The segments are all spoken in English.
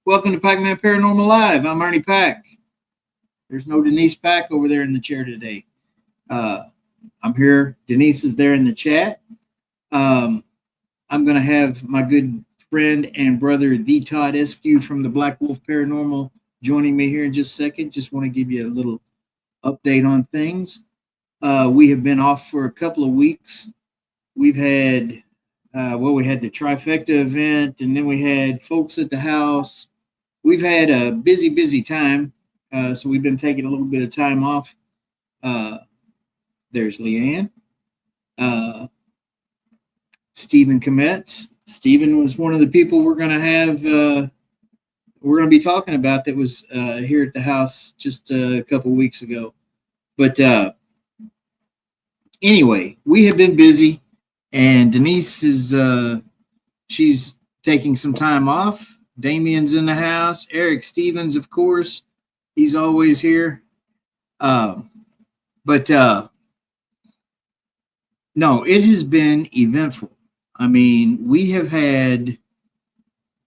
Welcome to Packman Paranormal Live. I'm Ernie Pack. There's no Denise Pack over there in the chair today. I'm here. Denise is there in the chat. I'm going to have my good friend and brother, the Todd Escue from the Black Wolf Paranormal, joining me here in just a second. Just want to give you a little update on things. We have been off for a couple of weeks. We've had, we had the trifecta event, and then we had folks at the house. We've had a busy time, so we've been taking a little bit of time off. There's Leanne. Stephen Kometz. Stephen was one of the people we're going to have, we're going to be talking about that was here at the house just a couple weeks ago. But anyway, we have been busy, and Denise is, she's taking some time off. Damien's in the house. Eric Stevens, of course, he's always here. No, it has been eventful. I mean, we have had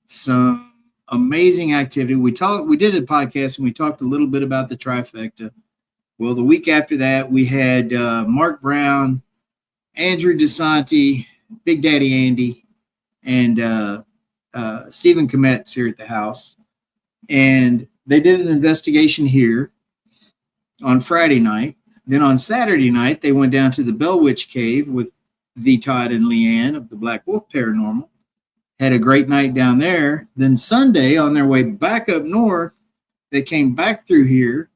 some amazing activity. We did a podcast and we talked a little bit about the trifecta. Well, the week after that, we had Mark Brown, Andrew DeSanti, Big Daddy Andy, and Stephen Kometz here at the house. And they did an investigation here on Friday night. Then on Saturday night, they went down to the Bell Witch Cave with the Todd and Leanne of the Black Wolf Paranormal. Had a great night down there. Then Sunday, on their way back up north, they came back through here,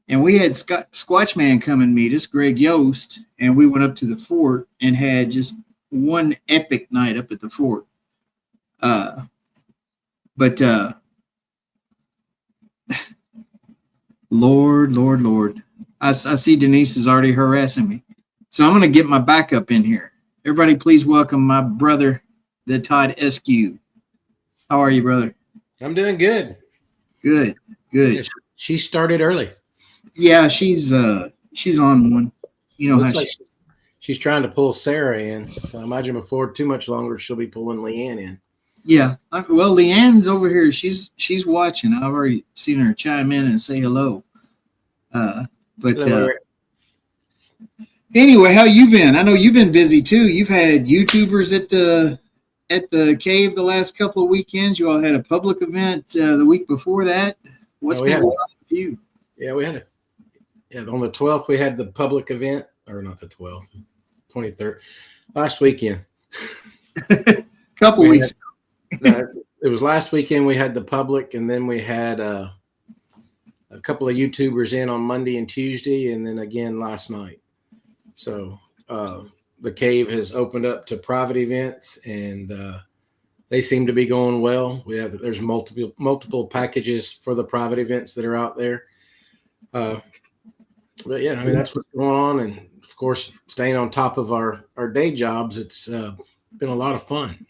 and we had Squatch Man come and meet us, Greg Yost, and we went up to the fort and had just one epic night up at the fort. Lord. I see Denise is already harassing me. So I'm going to get my backup in here. Everybody, please welcome my brother, the Todd Escue. How are you, brother? I'm doing good. Good. She started early. Yeah, she's on one. You know Looks how like she's trying to pull Sarah in. So I imagine before too much longer, she'll be pulling Leanne in. Yeah. Well, Leanne's over here. She's watching. I've already seen her chime in and say hello. Anyway, how you been? I know you've been busy too. You've had YouTubers at the cave the last couple of weekends. You all had a public event the week before that. What's been going on with you? Yeah, we had on the 12th we had the public event, or not the 12th, 23rd, last weekend. Couple weeks. It was last weekend we had the public, and then we had a couple of YouTubers in on Monday and Tuesday, and then again last night. So the cave has opened up to private events, and they seem to be going well. There's multiple packages for the private events that are out there. But yeah, I mean, that's what's going on, and of course, staying on top of our day jobs. It's been a lot of fun.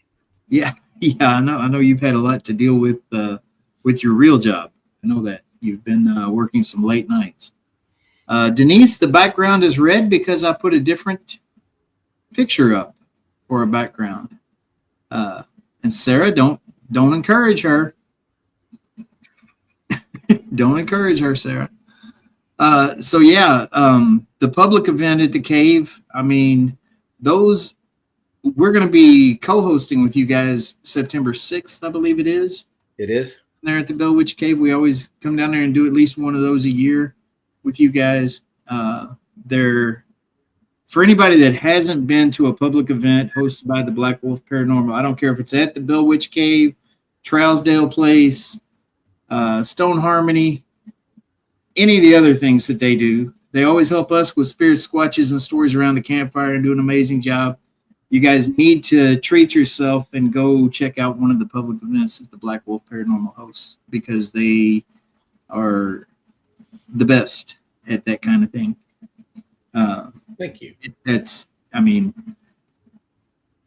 Yeah, I know you've had a lot to deal with your real job. I know that you've been working some late nights. Denise, the background is red because I put a different picture up for a background. And Sarah, don't encourage her. Don't encourage her, Sarah. The public event at the cave, I mean, we're going to be co-hosting with you guys September 6th, I believe it is. It is. There at the Bell Witch Cave. We always come down there and do at least one of those a year with you guys. For anybody that hasn't been to a public event hosted by the Black Wolf Paranormal, I don't care if it's at the Bell Witch Cave, Trousdale Place, Stone Harmony, any of the other things that they do. They always help us with spirit squatches and stories around the campfire and do an amazing job. You guys need to treat yourself and go check out one of the public events that the Black Wolf Paranormal hosts, because they are the best at that kind of thing. Thank you.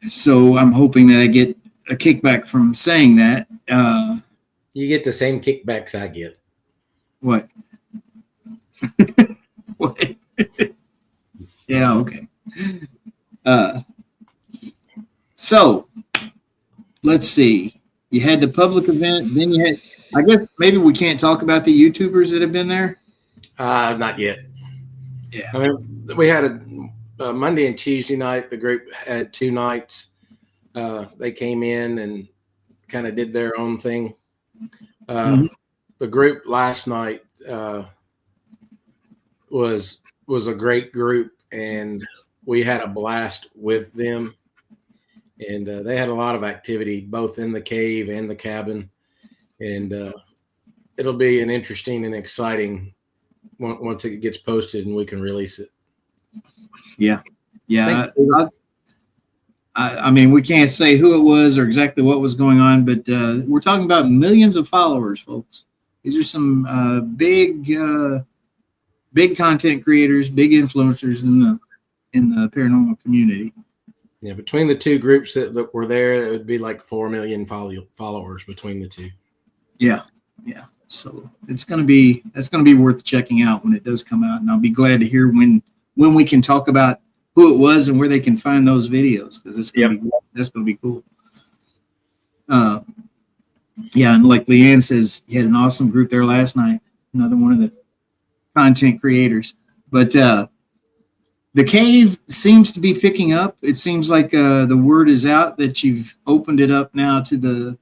So I'm hoping that I get a kickback from saying that. You get the same kickbacks I get. What? What? Yeah, okay. So let's see. You had the public event, then I guess maybe we can't talk about the YouTubers that have been there. Not yet. Yeah. I mean, we had a Monday and Tuesday night. The group had 2 nights. They came in and kind of did their own thing. The group last night was a great group, and we had a blast with them. And they had a lot of activity both in the cave and the cabin, and it'll be an interesting and exciting once it gets posted and we can release it. Yeah. Thanks, I mean, we can't say who it was or exactly what was going on, but we're talking about millions of followers, folks. These are some big content creators, big influencers in the paranormal community. Yeah, between the 2 groups that were there, it would be like 4 million followers between the 2. Yeah. So that's gonna be worth checking out when it does come out, and I'll be glad to hear when we can talk about who it was and where they can find those videos, because that's gonna be cool. Yeah, and like Leanne says, you had an awesome group there last night. Another one of the content creators, but the cave seems to be picking up. It seems like the word is out that you've opened it up now to the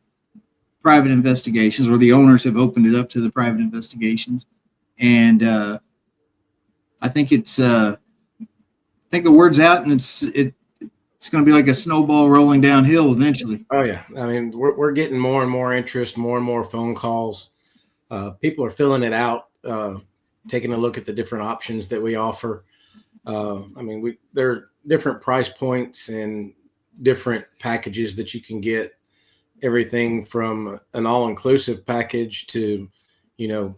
private investigations, or the owners have opened it up to the private investigations, and I think the word's out, and it's going to be like a snowball rolling downhill eventually. Oh yeah, I mean we're getting more and more interest, more and more phone calls. People are filling it out, taking a look at the different options that we offer. I mean there are different price points and different packages that you can get. Everything from an all-inclusive package to,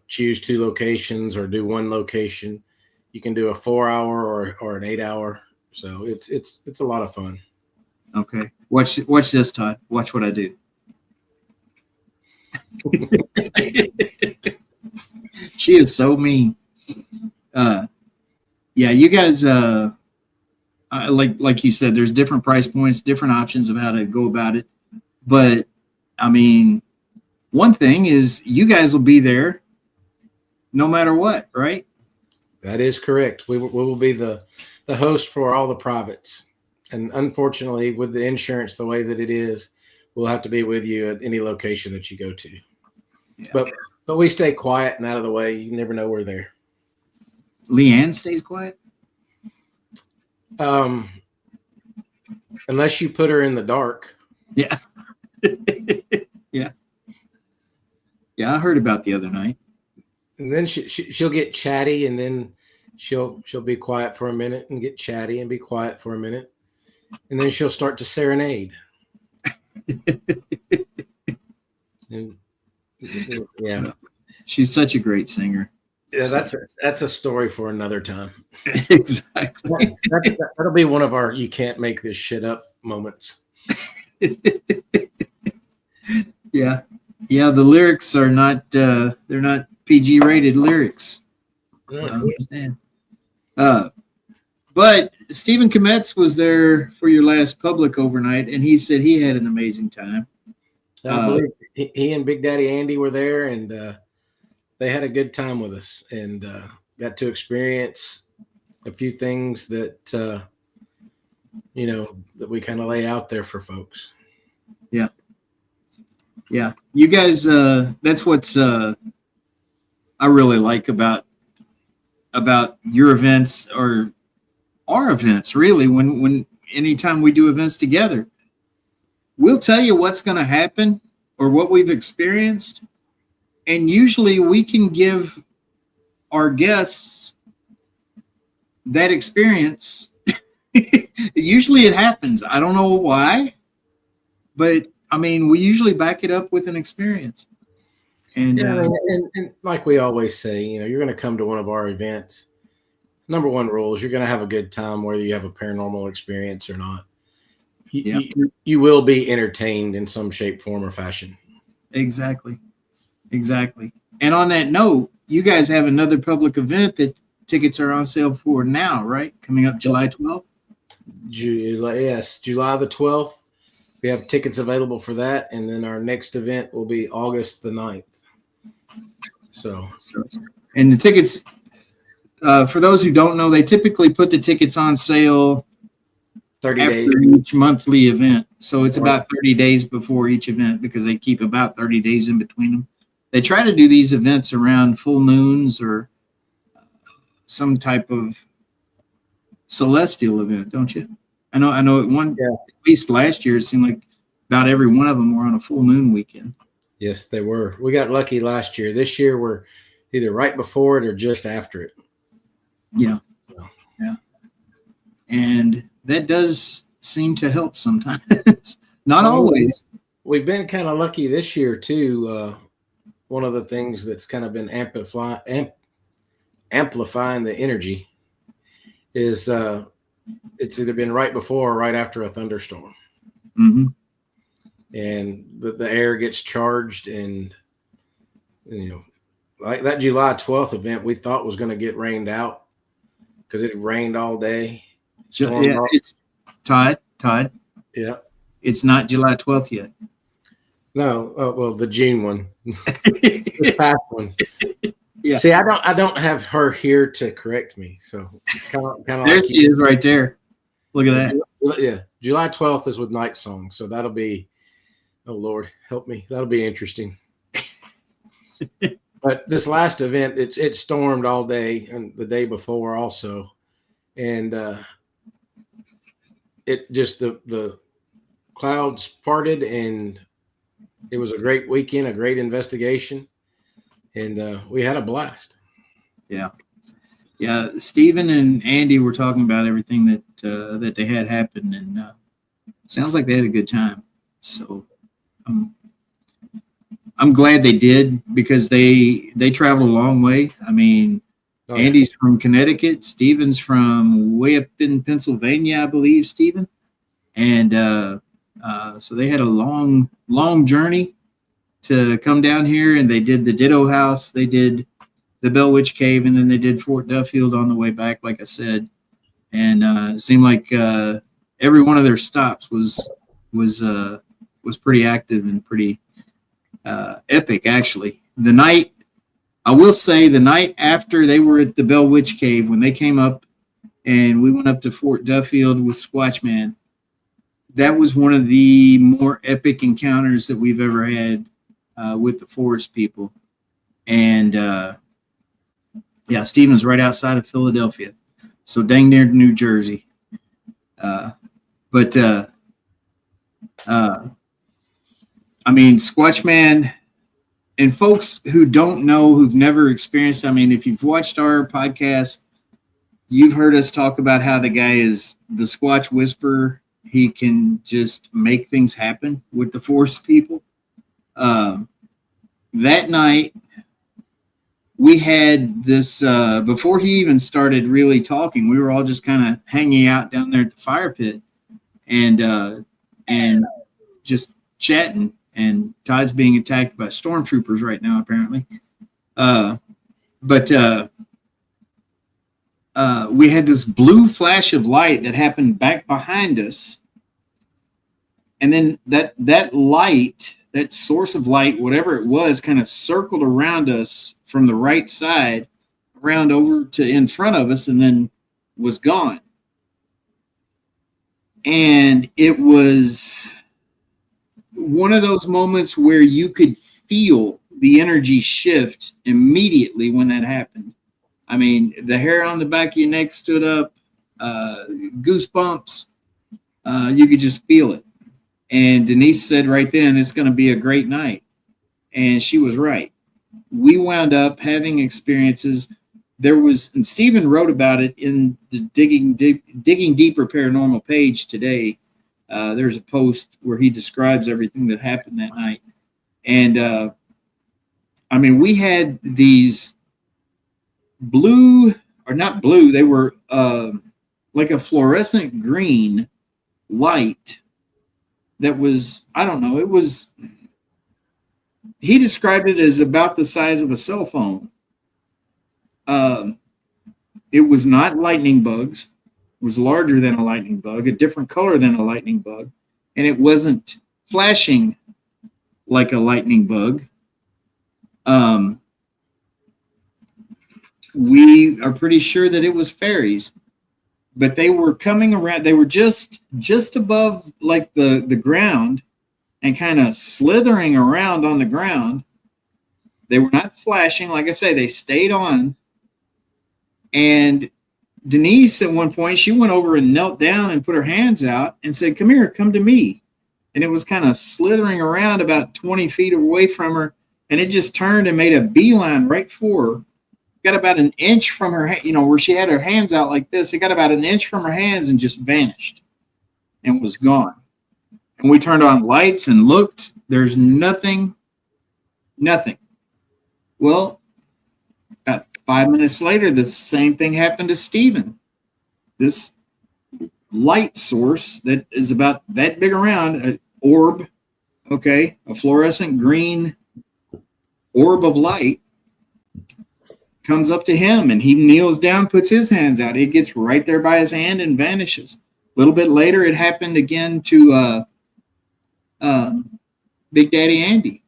choose 2 locations or do 1 location. You can do a 4-hour or an 8-hour. So it's a lot of fun. Okay. Watch this, Todd. Watch what I do. She is so mean. Yeah, you guys, like you said, there's different price points, different options of how to go about it. But I mean, one thing is you guys will be there no matter what, right? That is correct. We will be the host for all the privates. And unfortunately, with the insurance the way that it is, we'll have to be with you at any location that you go to. Yeah. But we stay quiet and out of the way. You never know we're there. Leanne stays quiet? Unless you put her in the dark. Yeah. Yeah, I heard about the other night. And then she'll get chatty, and then she'll be quiet for a minute and get chatty and be quiet for a minute, and then she'll start to serenade. And, yeah, she's such a great singer. Yeah, that's a story for another time. Exactly. That'll be one of our "you can't make this shit up" moments. Yeah. The lyrics are not. They're not PG rated lyrics. Yeah. I understand. But Stephen Kometz was there for your last public overnight, and he said he had an amazing time. I believe he and Big Daddy Andy were there, and they had a good time with us, and got to experience a few things that that we kind of lay out there for folks. Yeah, you guys. That's what's I really like about your events, or our events. Really, when anytime we do events together, we'll tell you what's going to happen or what we've experienced, and usually we can give our guests that experience. Usually it happens. I don't know why, but I mean, we usually back it up with an experience. And, and like we always say, you're going to come to one of our events. Number one rule is you're going to have a good time, whether you have a paranormal experience or not. You will be entertained in some shape, form, or fashion. Exactly. And on that note, you guys have another public event that tickets are on sale for now, right? Coming up July 12th? Yes, July the 12th. We have tickets available for that. And then our next event will be August the 9th. So, and the tickets, for those who don't know, they typically put the tickets on sale 30 after days. each monthly event. So it's about 30 days before each event because they keep about 30 days in between them. They try to do these events around full moons or some type of celestial event, don't you? I know at least last year, it seemed like about every one of them were on a full moon weekend. Yes, they were. We got lucky last year. This year, we're either right before it or just after it. Yeah. And that does seem to help sometimes. Not always. We've been kind of lucky this year, too. One of the things that's kind of been amplifying the energy is it's either been right before or right after a thunderstorm. Mm-hmm. And the air gets charged, and like that July 12th event we thought was going to get rained out because it rained all day. It's Todd. Yeah. It's not July 12th yet. No, well, the June one, the past one. Yeah. See, I don't have her here to correct me, so kind of there like she is right there. Look at that. Yeah, July 12th is with Night Song, so that'll be. Oh Lord, help me! That'll be interesting. But this last event, it stormed all day, and the day before also, and it just the clouds parted, and it was a great weekend, a great investigation, and we had a blast. Yeah. Stephen and Andy were talking about everything that they had happen, and sounds like they had a good time. So I'm glad they did because they traveled a long way. I mean, Andy's from Connecticut, Stephen's from way up in Pennsylvania, I believe, Stephen, and so they had a long journey to come down here, and they did the Ditto House, they did the Bell Witch Cave, and then they did Fort Duffield on the way back, like I said. And it seemed like every one of their stops was pretty active and pretty epic, actually. I will say, the night after they were at the Bell Witch Cave, when they came up and we went up to Fort Duffield with Squatchman, that was one of the more epic encounters that we've ever had with the forest people. And Stephen's right outside of Philadelphia, so dang near New Jersey. I mean, Squatchman, and folks who don't know, who've never experienced, I mean, if you've watched our podcast, you've heard us talk about how the guy is the Squatch Whisperer. He can just make things happen with the forest people. That night, we had this, before he even started really talking, we were all just kind of hanging out down there at the fire pit and just chatting. And Todd's being attacked by stormtroopers right now, apparently. We had this blue flash of light that happened back behind us. And then that light, that source of light, whatever it was, kind of circled around us from the right side, around over to in front of us, and then was gone. And it was one of those moments where you could feel the energy shift immediately when that happened. I mean, the hair on the back of your neck stood up, goosebumps. You could just feel it. And Denise said right then, it's going to be a great night. And she was right. We wound up having experiences. And Stephen wrote about it in the Digging Deeper Paranormal page today. There's a post where he describes everything that happened that night. And I mean, we had these blue, or not blue, they were like a fluorescent green light that was, I don't know, it was, he described it as about the size of a cell phone. It was not lightning bugs. It was larger than a lightning bug, a different color than a lightning bug, and it wasn't flashing like a lightning bug. we are pretty sure that it was fairies, but they were coming around. They were just above like the ground and kind of slithering around on the ground. They were not flashing. Like I say, they stayed on. And Denise, at one point, she went over and knelt down and put her hands out and said, "Come here, come to me." And it was kind of slithering around about 20 feet away from her. And it just turned and made a beeline right for her. Got about an inch from her, where she had her hands out like this. It got about an inch from her hands and just vanished and was gone. And we turned on lights and looked. There's nothing. Well, about 5 minutes later, the same thing happened to Stephen. This light source that is about that big around, an orb, okay, a fluorescent green orb of light, comes up to him, and he kneels down, puts his hands out. It gets right there by his hand and vanishes. A little bit later, it happened again to Big Daddy Andy.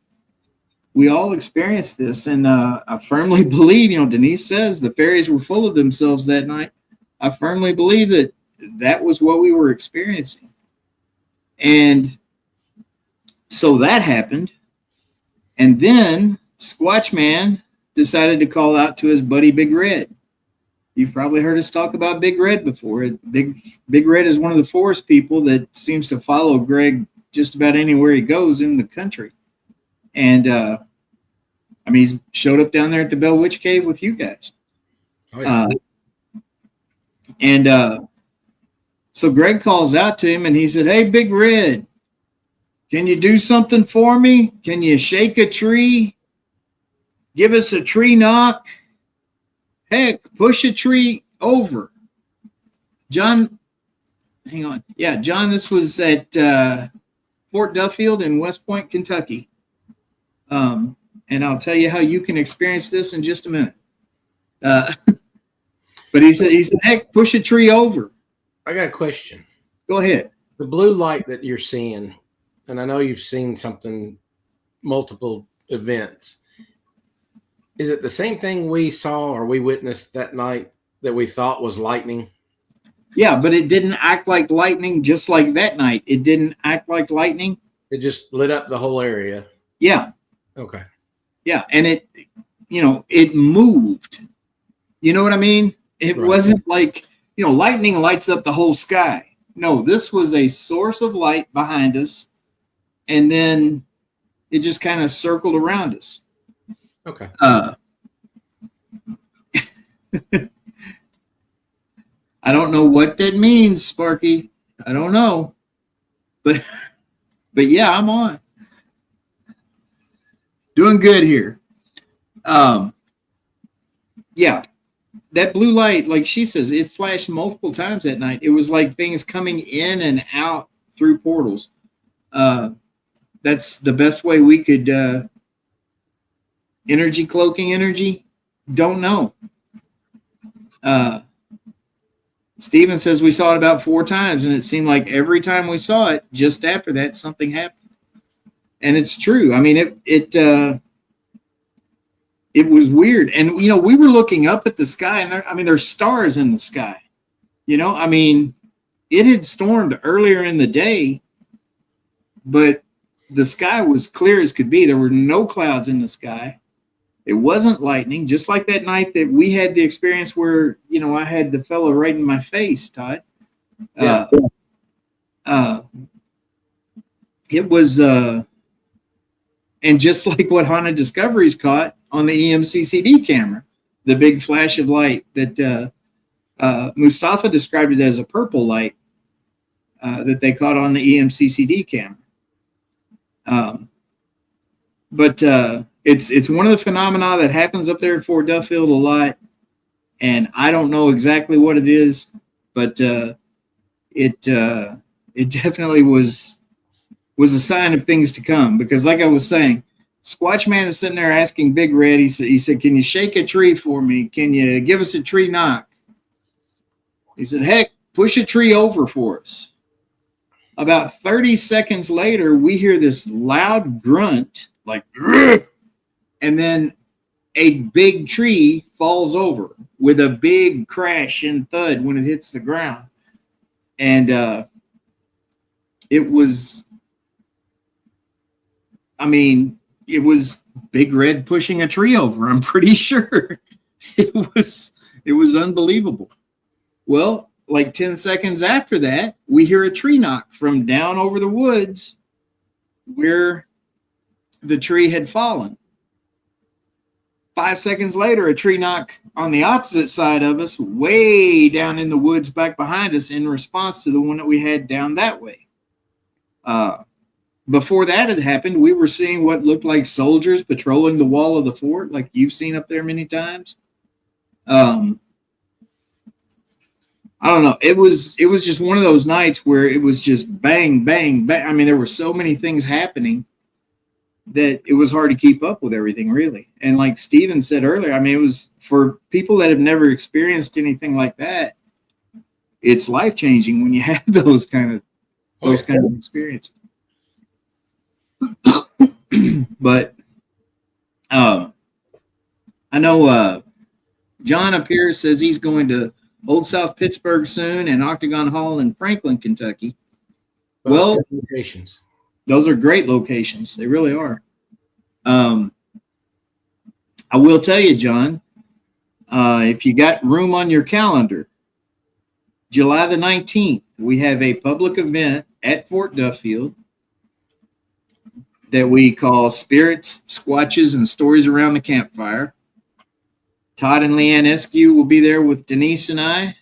We all experienced this, and I firmly believe, Denise says the fairies were full of themselves that night. I firmly believe that was what we were experiencing. And so that happened. And then Squatch Man decided to call out to his buddy Big Red. You've probably heard us talk about Big Red before. Big Red is one of the forest people that seems to follow Greg just about anywhere he goes in the country. And he's showed up down there at the Bell Witch Cave with you guys. Oh, yeah. So Greg calls out to him and he said, "Hey, Big Red, can you do something for me? Can you shake a tree? Give us a tree knock? Heck, push a tree over." John, hang on. Yeah, John, this was at Fort Duffield in West Point, Kentucky. And I'll tell you how you can experience this in just a minute. But he said, "Heck, push a tree over." I got a question. Go ahead. The blue light that you're seeing, and I know you've seen something, multiple events. Is it the same thing we saw or we witnessed that night that we thought was lightning? Yeah, but it didn't act like lightning just like that night. It didn't act like lightning. It just lit up the whole area. Yeah. Okay. Yeah, and it moved. You know what I mean? It wasn't like, lightning lights up the whole sky. No, this was a source of light behind us, and then it just kind of circled around us. Okay. I don't know what that means, Sparky. I don't know. But yeah, I'm on. Doing good here. Yeah, that blue light, like she says, it flashed multiple times that night. It was like things coming in and out through portals. That's the best way we could energy cloaking energy. Don't know. Steven says we saw it about 4 times, and it seemed like every time we saw it, just after that, something happened. And it's true. I mean, it was weird. And, we were looking up at the sky, and there's stars in the sky. It had stormed earlier in the day, but the sky was clear as could be. There were no clouds in the sky. It wasn't lightning, just like that night that we had the experience where, I had the fellow right in my face, Todd. Yeah. It was... And just like what Haunted Discoveries caught on the EMCCD camera, the big flash of light that Mustafa described it as a purple light that they caught on the EMCCD camera. But it's one of the phenomena that happens up there at Fort Duffield a lot, and I don't know exactly what it is, but it definitely was a sign of things to come, because like I was saying, Squatch Man is sitting there asking Big Red, he said, "Can you shake a tree for me? Can you give us a tree knock?" He said, "Heck, push a tree over for us." About 30 seconds later, we hear this loud grunt, like, "Rrr!" And then a big tree falls over with a big crash and thud when it hits the ground. And it was, I mean, it was Big Red pushing a tree over. I'm pretty sure it was unbelievable. Well, like 10 seconds after that, we hear a tree knock from down over the woods where the tree had fallen. 5 seconds later, a tree knock on the opposite side of us, way down in the woods back behind us, in response to the one that we had down that way. Before that had happened, we were seeing what looked like soldiers patrolling the wall of the fort, like you've seen up there many times. I don't know. It was just one of those nights where it was just bang, bang, bang. I mean, there were so many things happening that it was hard to keep up with everything, really. And like Steven said earlier, I mean, it was for people that have never experienced anything like that. It's life changing when you have those kind of experiences. But I know John up here says he's going to Old South Pittsburgh soon and Octagon Hall in Franklin, Kentucky. Well, locations. Those are great locations. They really are. I will tell you, John, if you got room on your calendar, July the 19th, we have a public event at Fort Duffield that we call Spirits, Squatches, and Stories Around the Campfire. Todd and Leanne Escue will be there with Denise and I.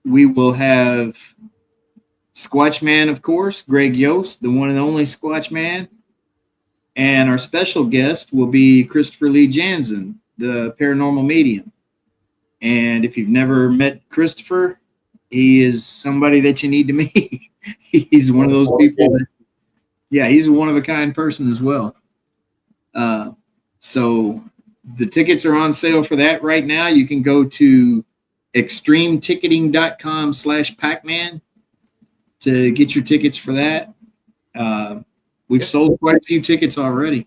We will have Squatch Man, of course, Greg Yost, the one and only Squatch Man. And our special guest will be Christopher Lee Jansen, the paranormal medium. And if you've never met Christopher, he is somebody that you need to meet. He's one of those people that, yeah, he's a one-of-a-kind person as well. So the tickets are on sale for that right now. You can go to extremeticketing.com/Packman to get your tickets for that. We've sold quite a few tickets already.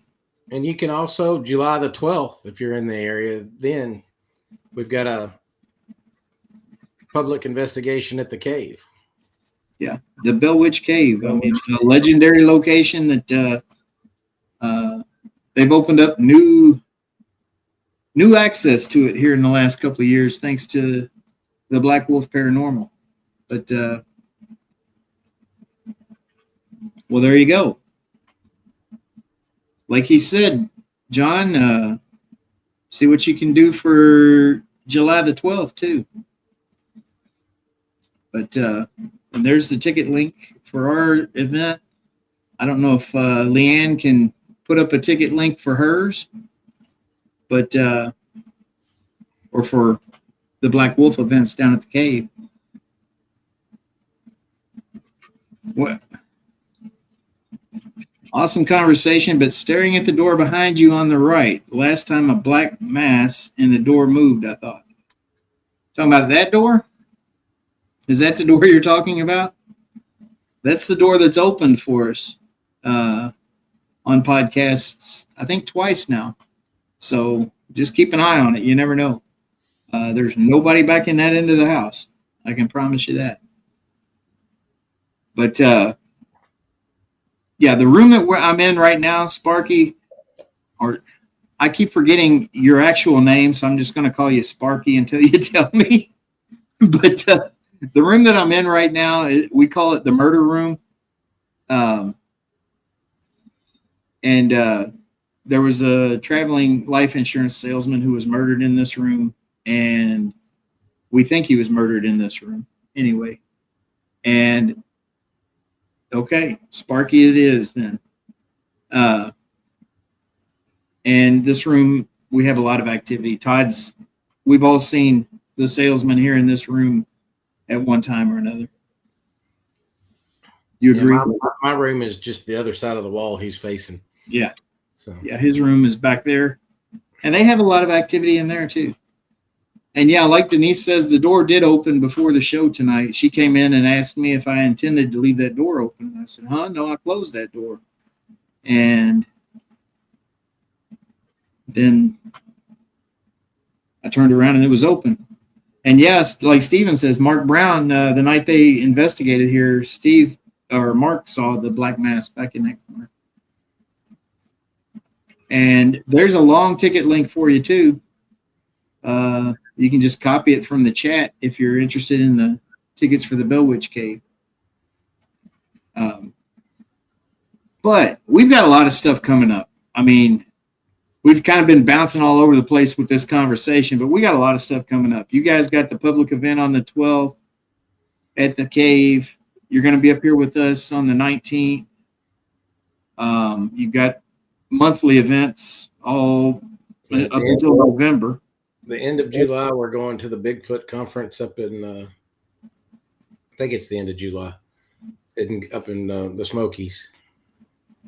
And you can also, July the 12th, if you're in the area, then we've got a public investigation at the cave. Yeah, the Bell Witch Cave. I mean, a legendary location that they've opened up new access to it here in the last couple of years, thanks to the Black Wolf Paranormal. But well, there you go. Like he said, John, see what you can do for July the 12th too. But and there's the ticket link for our event. I don't know if Leanne can put up a ticket link for hers, but or for the Black Wolf events down at the cave. What? Awesome conversation, but staring at the door behind you on the right. Last time a black mass in the door moved, I thought. Talking about that door? Is that the door you're talking about? That's the door that's opened for us on podcasts, I think twice now. So just keep an eye on it. You never know. There's nobody back in that end of the house. I can promise you that. But yeah, the room that I'm in right now, Sparky, or I keep forgetting your actual name, so I'm just going to call you Sparky until you tell me. But the room that I'm in right now, we call it the murder room. And there was a traveling life insurance salesman who was murdered in this room, and we think he was murdered in this room anyway. And okay, Sparky it is then. And this room, we have a lot of activity. We've all seen the salesman here in this room at one time or another. You agree? Yeah, my room is just the other side of the wall he's facing. Yeah. So yeah, his room is back there. And they have a lot of activity in there too. And yeah, like Denise says, the door did open before the show tonight. She came in and asked me if I intended to leave that door open. And I said, no, I closed that door. And then I turned around and it was open. And yes, like Steven says, Mark Brown, the night they investigated here, Mark saw the black mass back in that corner. And there's a long ticket link for you too. You can just copy it from the chat if you're interested in the tickets for the Bell Witch Cave. But we've got a lot of stuff coming up. I mean, we've kind of been bouncing all over the place with this conversation, but we got a lot of stuff coming up. You guys got the public event on the 12th at the cave. You're going to be up here with us on the 19th. You've got monthly events all up until November. The end of July, we're going to the Bigfoot conference up in, I think it's the end of July, up in the Smokies.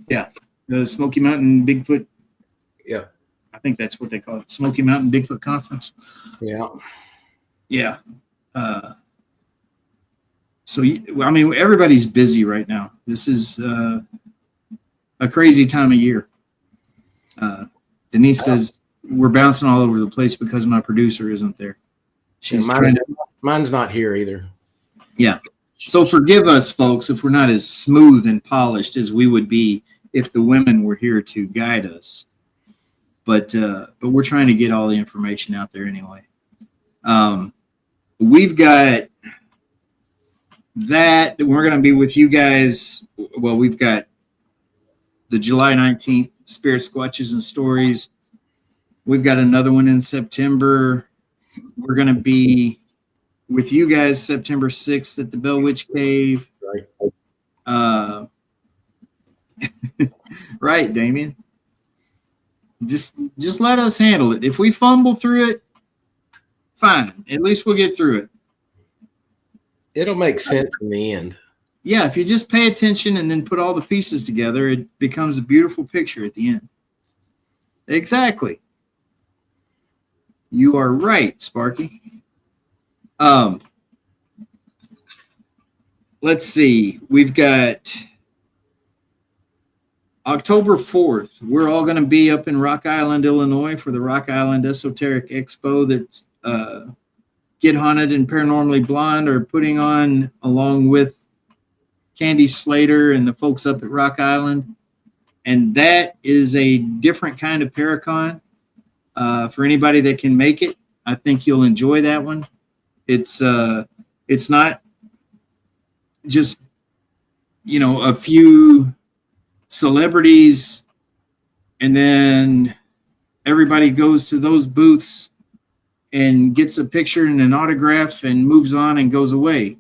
Yeah, the Smoky Mountain Bigfoot. Yeah. I think that's what they call it, Smoky Mountain Bigfoot Conference. Yeah. Yeah. So, I mean, everybody's busy right now. This is a crazy time of year. Denise says we're bouncing all over the place because my producer isn't there. She's mine's not here either. Yeah. So forgive us, folks, if we're not as smooth and polished as we would be if the women were here to guide us. But we're trying to get all the information out there anyway. We've got that we're going to be with you guys. Well, we've got the July 19th Spirit Squatches and Stories. We've got another one in September. We're going to be with you guys September 6th at the Bell Witch Cave. Right. Right, Damien. Just let us handle it. If we fumble through it, fine. At least we'll get through it. It'll make sense in the end. Yeah, if you just pay attention and then put all the pieces together, it becomes a beautiful picture at the end. Exactly. You are right, Sparky. Let's see. We've got October 4th. We're all going to be up in Rock Island, Illinois for the Rock Island Esoteric Expo that's Get Haunted and Paranormally Blonde are putting on, along with Candy Slater and the folks up at Rock Island. And that is a different kind of Paracon. For anybody that can make it, I think you'll enjoy that one. It's not just, a few celebrities and then everybody goes to those booths and gets a picture and an autograph and moves on and goes away.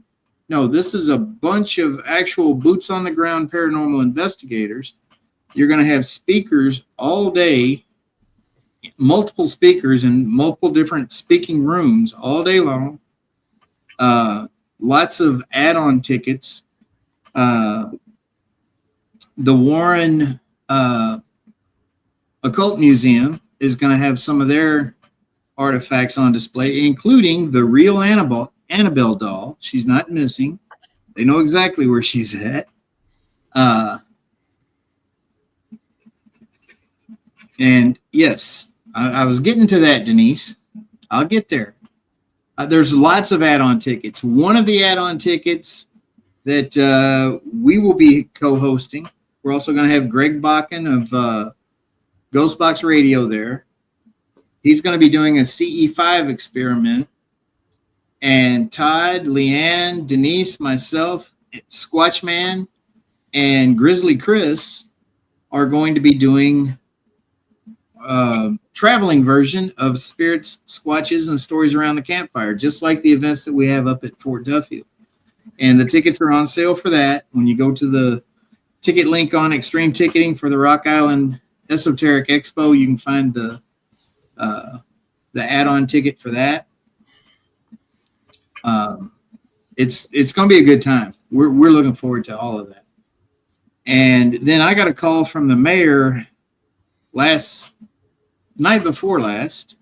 No, this is a bunch of actual boots on the ground paranormal investigators. You're going to have speakers all day, multiple speakers in multiple different speaking rooms all day long. Lots of add-on tickets. The Warren Occult Museum is going to have some of their artifacts on display, including the real Annabelle doll. She's not missing. They know exactly where she's at. And yes, I was getting to that, Denise. I'll get there. There's lots of add-on tickets. One of the add-on tickets that we will be co-hosting, we're also going to have Greg Bakken of Ghostbox Radio there. He's going to be doing a CE5 experiment. And Todd, Leanne, Denise, myself, Squatchman, and Grizzly Chris are going to be doing traveling version of Spirits, Squatches, and Stories Around the Campfire, just like the events that we have up at Fort Duffield. And the tickets are on sale for that. When you go to the ticket link on Extreme Ticketing for the Rock Island Esoteric Expo, you can find the add-on ticket for that. It's going to be a good time. We're looking forward to all of that. And then I got a call from the mayor night before last.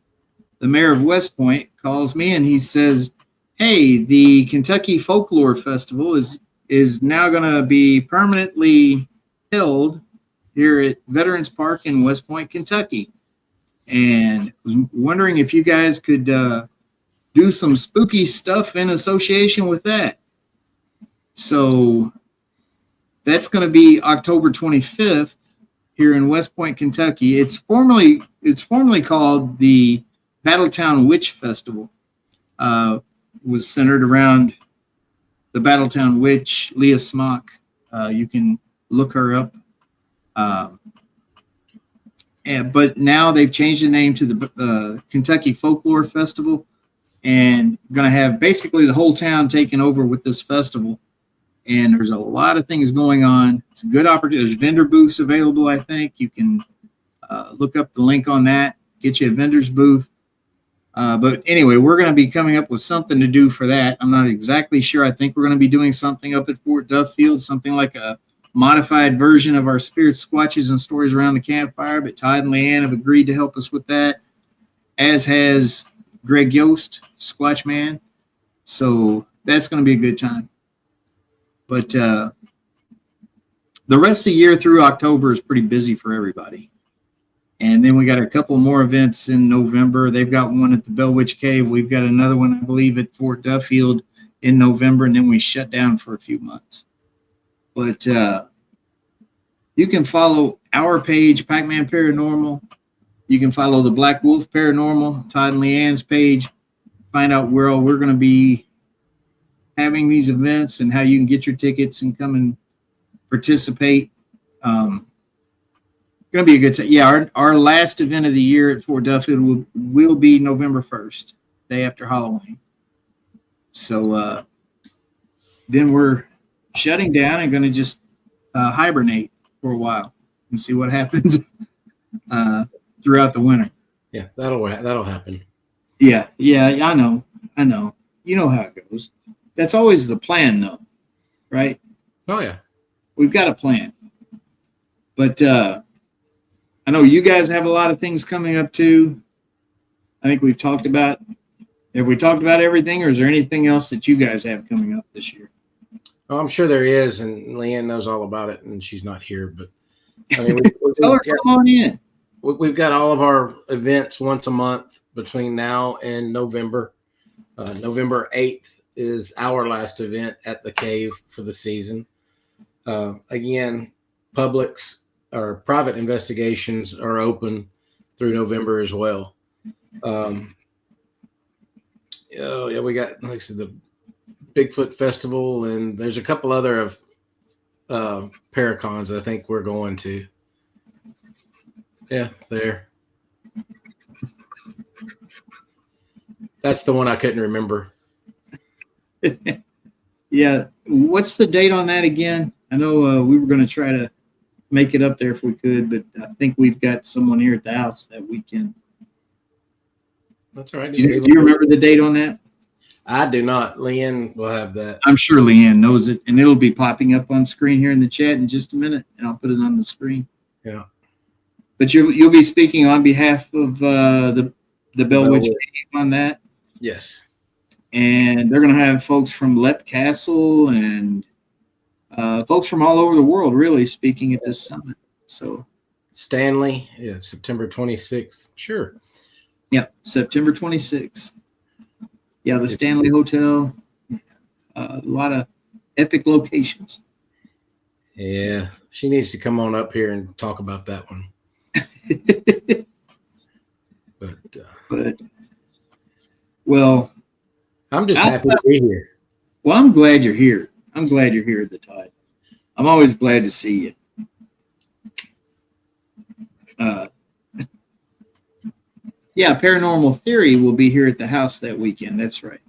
The mayor of West Point calls me and he says, "Hey, the Kentucky Folklore Festival is now going to be permanently held here at Veterans Park in West Point, Kentucky. and was wondering if you guys could do some spooky stuff in association with that. So that's going to be October 25th here in West Point, Kentucky. It's formerly called the Battletown Witch Festival. Was centered around the Battletown Witch, Leah Smock. You can look her up. But now they've changed the name to the Kentucky Folklore Festival, and going to have basically the whole town taken over with this festival. And there's a lot of things going on. It's a good opportunity. There's vendor booths available, I think. You can look up the link on that, get you a vendor's booth. But anyway, we're going to be coming up with something to do for that. I'm not exactly sure. I think we're going to be doing something up at Fort Duffield, something like a modified version of our Spirit Squatches and Stories Around the Campfire. But Todd and Leanne have agreed to help us with that, as has Greg Yost, Squatch Man. So that's going to be a good time. But the rest of the year through October is pretty busy for everybody. And then we got a couple more events in November. They've got one at the Bell Witch Cave. We've got another one, I believe, at Fort Duffield in November, and then we shut down for a few months. But you can follow our page, Packman Paranormal. You can follow the Black Wolf Paranormal, Todd and Leanne's page. Find out where we're going to be having these events and how you can get your tickets and come and participate. Going to be a good time. Yeah, our last event of the year at Fort Duffield will be November 1st, day after Halloween. So then we're shutting down and going to just hibernate for a while and see what happens throughout the winter. Yeah, that'll happen. Yeah, I know. You know how it goes. That's always the plan, though, right? Oh, yeah. We've got a plan. But I know you guys have a lot of things coming up, too. I think have we talked about everything, or is there anything else that you guys have coming up this year? Oh, I'm sure there is, and Leanne knows all about it, and she's not here. But I mean, Tell her, come on in. We've got all of our events once a month between now and November. November 8th is our last event at the cave for the season. Again, publics or private investigations are open through November as well. Yeah, we got, like I said, the Bigfoot Festival, and there's a couple other of Paracons I think we're going to. Yeah, there. That's the one I couldn't remember. Yeah. What's the date on that again? I know we were going to try to make it up there if we could, but I think we've got someone here at the house that weekend. That's all right. Do you remember the date on that? I do not. Leanne will have that. I'm sure Leanne knows it, and it'll be popping up on screen here in the chat in just a minute, and I'll put it on the screen. Yeah. But you'll be speaking on behalf of the Bell Witch Cave on that. Yes. And they're going to have folks from Lep Castle and folks from all over the world really speaking at this summit. So Stanley, yeah, September 26th. Sure. Yeah, September 26th. Yeah, the Stanley Hotel. A lot of epic locations. Yeah, she needs to come on up here and talk about that one. But well, I'm just happy to be here. Well, I'm glad you're here. I'm glad you're here at the Todd. I'm always glad to see you. Yeah, Paranormal Theory will be here at the house that weekend. That's right.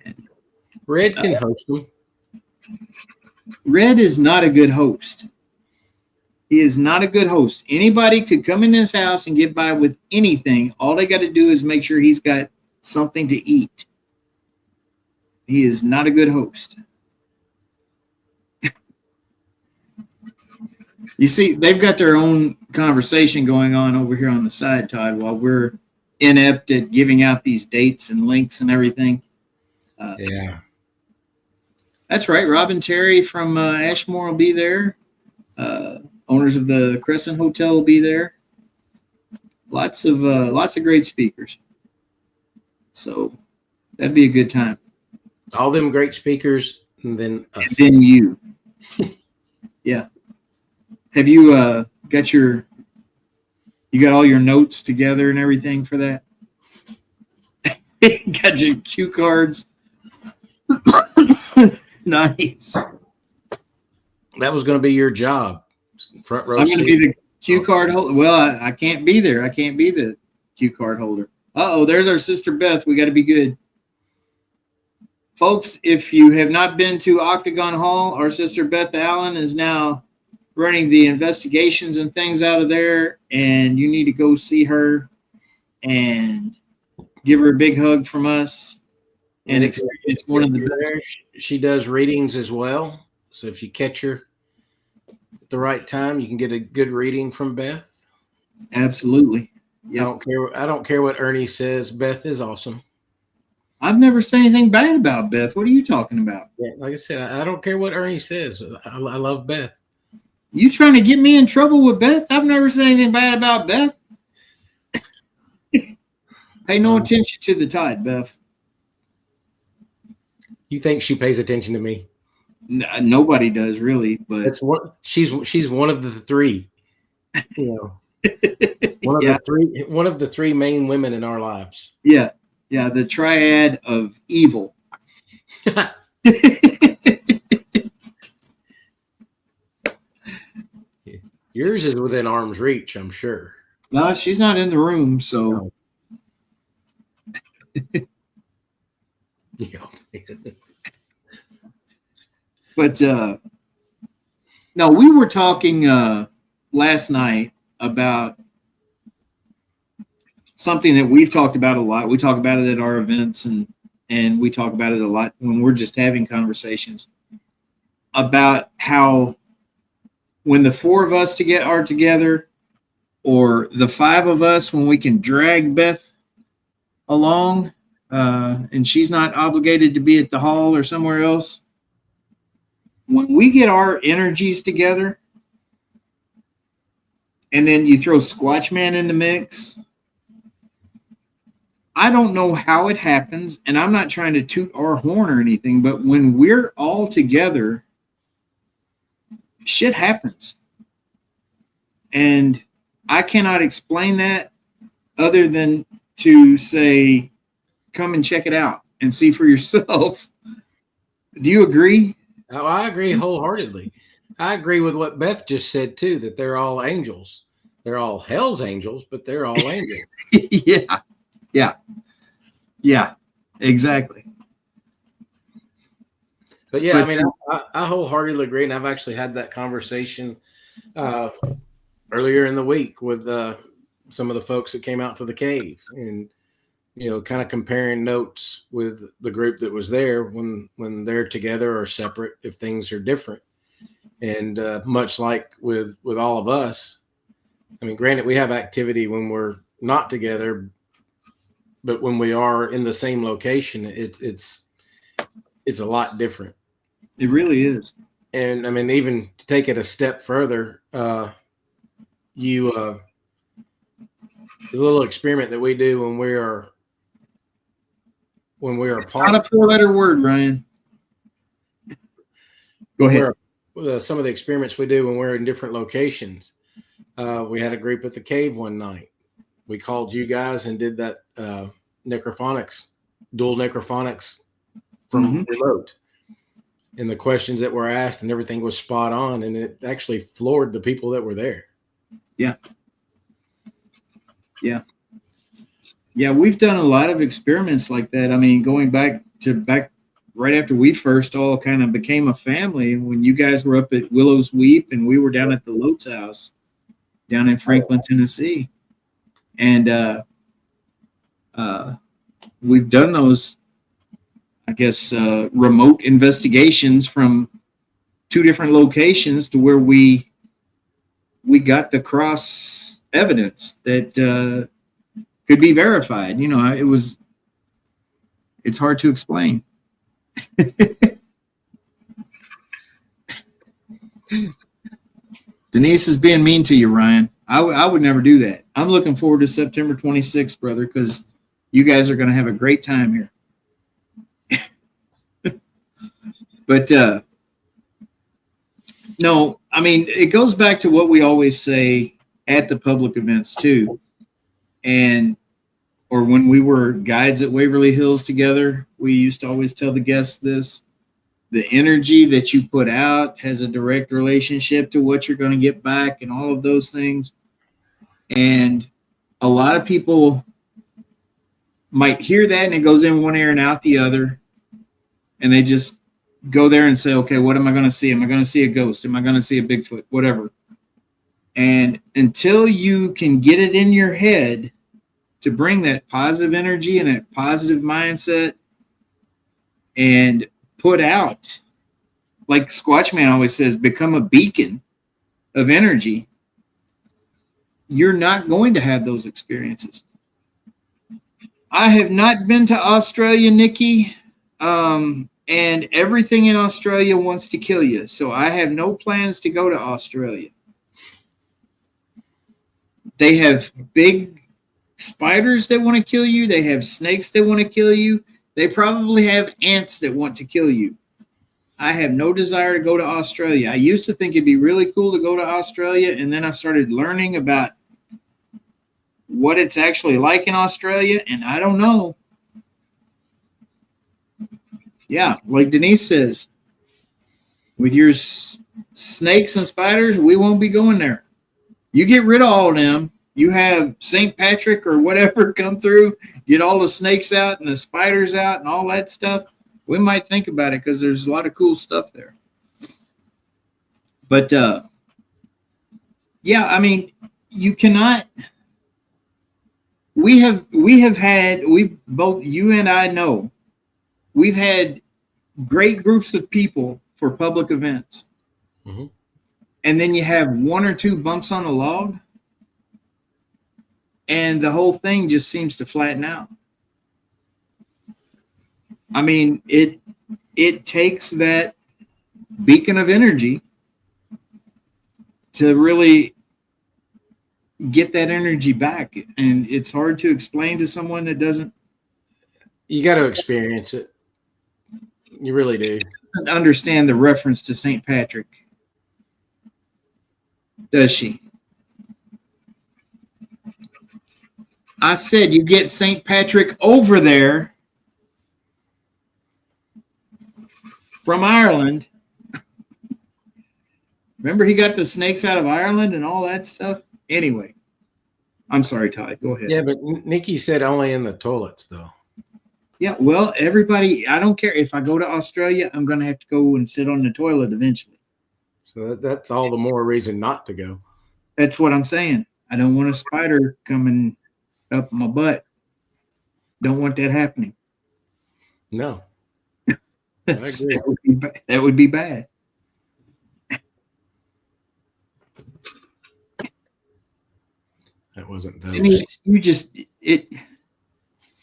And, Red can host them. Red is not a good host. He is not a good host. Anybody could come in his house and get by with anything. All they got to do is make sure he's got something to eat. He is not a good host. You see, they've got their own conversation going on over here on the side, Todd, while we're inept at giving out these dates and links and everything. Yeah. That's right. Robin Terry from Ashmore will be there. Owners of the Crescent Hotel will be there. lots of great speakers. So that'd be a good time. All them great speakers, and then us. And then you. Yeah. Have you you got all your notes together and everything for that? Got your cue cards. Nice. That was going to be your job. Front row. I'm going to be the cue card holder. Well, I can't be there. I can't be the cue card holder. Uh-oh, there's our sister Beth. We got to be good. Folks, if you have not been to Octagon Hall, our sister Beth Allen is now running the investigations and things out of there, and you need to go see her and give her a big hug from us and experience one of the best. She does readings as well. So if you catch her at the right time, you can get a good reading from Beth. Absolutely. Yep. I don't care what Ernie says. Beth is awesome. I've never said anything bad about Beth. What are you talking about? Yeah, like I said, I don't care what Ernie says. I love Beth. You trying to get me in trouble with Beth? I've never said anything bad about Beth. Pay no attention to the tide, Beth. You think she pays attention to me? Nobody does really, but that's what she's one of the three. You know, one of the three main women in our lives. Yeah, the triad of evil. Yours is within arm's reach, I'm sure. No, she's not in the room, so. No. But no, we were talking last night about something that we've talked about a lot. We talk about it at our events, and we talk about it a lot when we're just having conversations about how when the four of us are together, or the five of us, when we can drag Beth along, and she's not obligated to be at the hall or somewhere else. When we get our energies together, and then you throw Squatch Man in the mix, I don't know how it happens, and I'm not trying to toot our horn or anything, but when we're all together, shit happens. And I cannot explain that other than to say, come and check it out and see for yourself. Do you agree? Oh, I agree wholeheartely. I agree with what Beth just said too, that they're all angels. They're all hell's angels, but they're all angels. Yeah, exactly. But yeah, I mean, I wholeheartedly agree, and I've actually had that conversation earlier in the week with some of the folks that came out to the cave, and kind of comparing notes with the group that was there when they're together or separate, if things are different. And much like with all of us, I mean, granted, we have activity when we're not together, but when we are in the same location, it's a lot different. It really is. And I mean, even to take it a step further, the little experiment that we do when we are it's not a 4-letter word, Ryan. Go ahead. Some of the experiments we do when we're in different locations. We had a group at the cave one night. We called you guys and did that dual necrophonics from remote. And the questions that were asked and everything was spot on, and it actually floored the people that were there. Yeah, we've done a lot of experiments like that. I mean, going back right after we first all kind of became a family, when you guys were up at Willow's Weep and we were down at the Lotes house down in Franklin, Tennessee. And we've done those, I guess, remote investigations from 2 different locations to where we got the cross evidence that could be verified. It's hard to explain. Denise is being mean to you, Ryan. I would never do that. I'm looking forward to September 26th, brother, because you guys are going to have a great time here. But no, I mean, it goes back to what we always say at the public events too. And or when we were guides at Waverly Hills together, we used to always tell the guests this: the energy that you put out has a direct relationship to what you're going to get back and all of those things. And a lot of people might hear that and it goes in one ear and out the other. And they just go there and say, okay, what am I going to see? Am I going to see a ghost? Am I going to see a Bigfoot? Whatever. And until you can get it in your head to bring that positive energy and that positive mindset and put out, like Squatchman always says, become a beacon of energy, you're not going to have those experiences. I have not been to Australia, Nikki, and everything in Australia wants to kill you. So I have no plans to go to Australia. They have big spiders that want to kill you. They have snakes that want to kill you. They probably have ants that want to kill you. I have no desire to go to Australia. I used to think it'd be really cool to go to Australia, and then I started learning about what it's actually like in Australia, and I don't know. Yeah, like Denise says, with your snakes and spiders, we won't be going there. You get rid of all of them. You have St. Patrick or whatever come through, get all the snakes out and the spiders out and all that stuff. We might think about it because there's a lot of cool stuff there. But yeah, I mean, you cannot. We both, you and I know, we've had great groups of people for public events. Mm-hmm. And then you have one or two bumps on the log, and the whole thing just seems to flatten out. I mean, it takes that beacon of energy to really get that energy back, and it's hard to explain to someone that doesn't. You got to experience it. You really do. Doesn't understand the reference to St. Patrick, does she? I said you get St. Patrick over there from Ireland. Remember he got the snakes out of Ireland and all that stuff? Anyway, I'm sorry, Todd. Go ahead. Yeah, but Nikki said only in the toilets, though. Yeah, well, everybody, I don't care. If I go to Australia, I'm going to have to go and sit on the toilet eventually. So that's all the more reason not to go. That's what I'm saying. I don't want a spider coming up my butt. Don't want that happening. No. I agree. That would be bad. That wasn't those. Denise,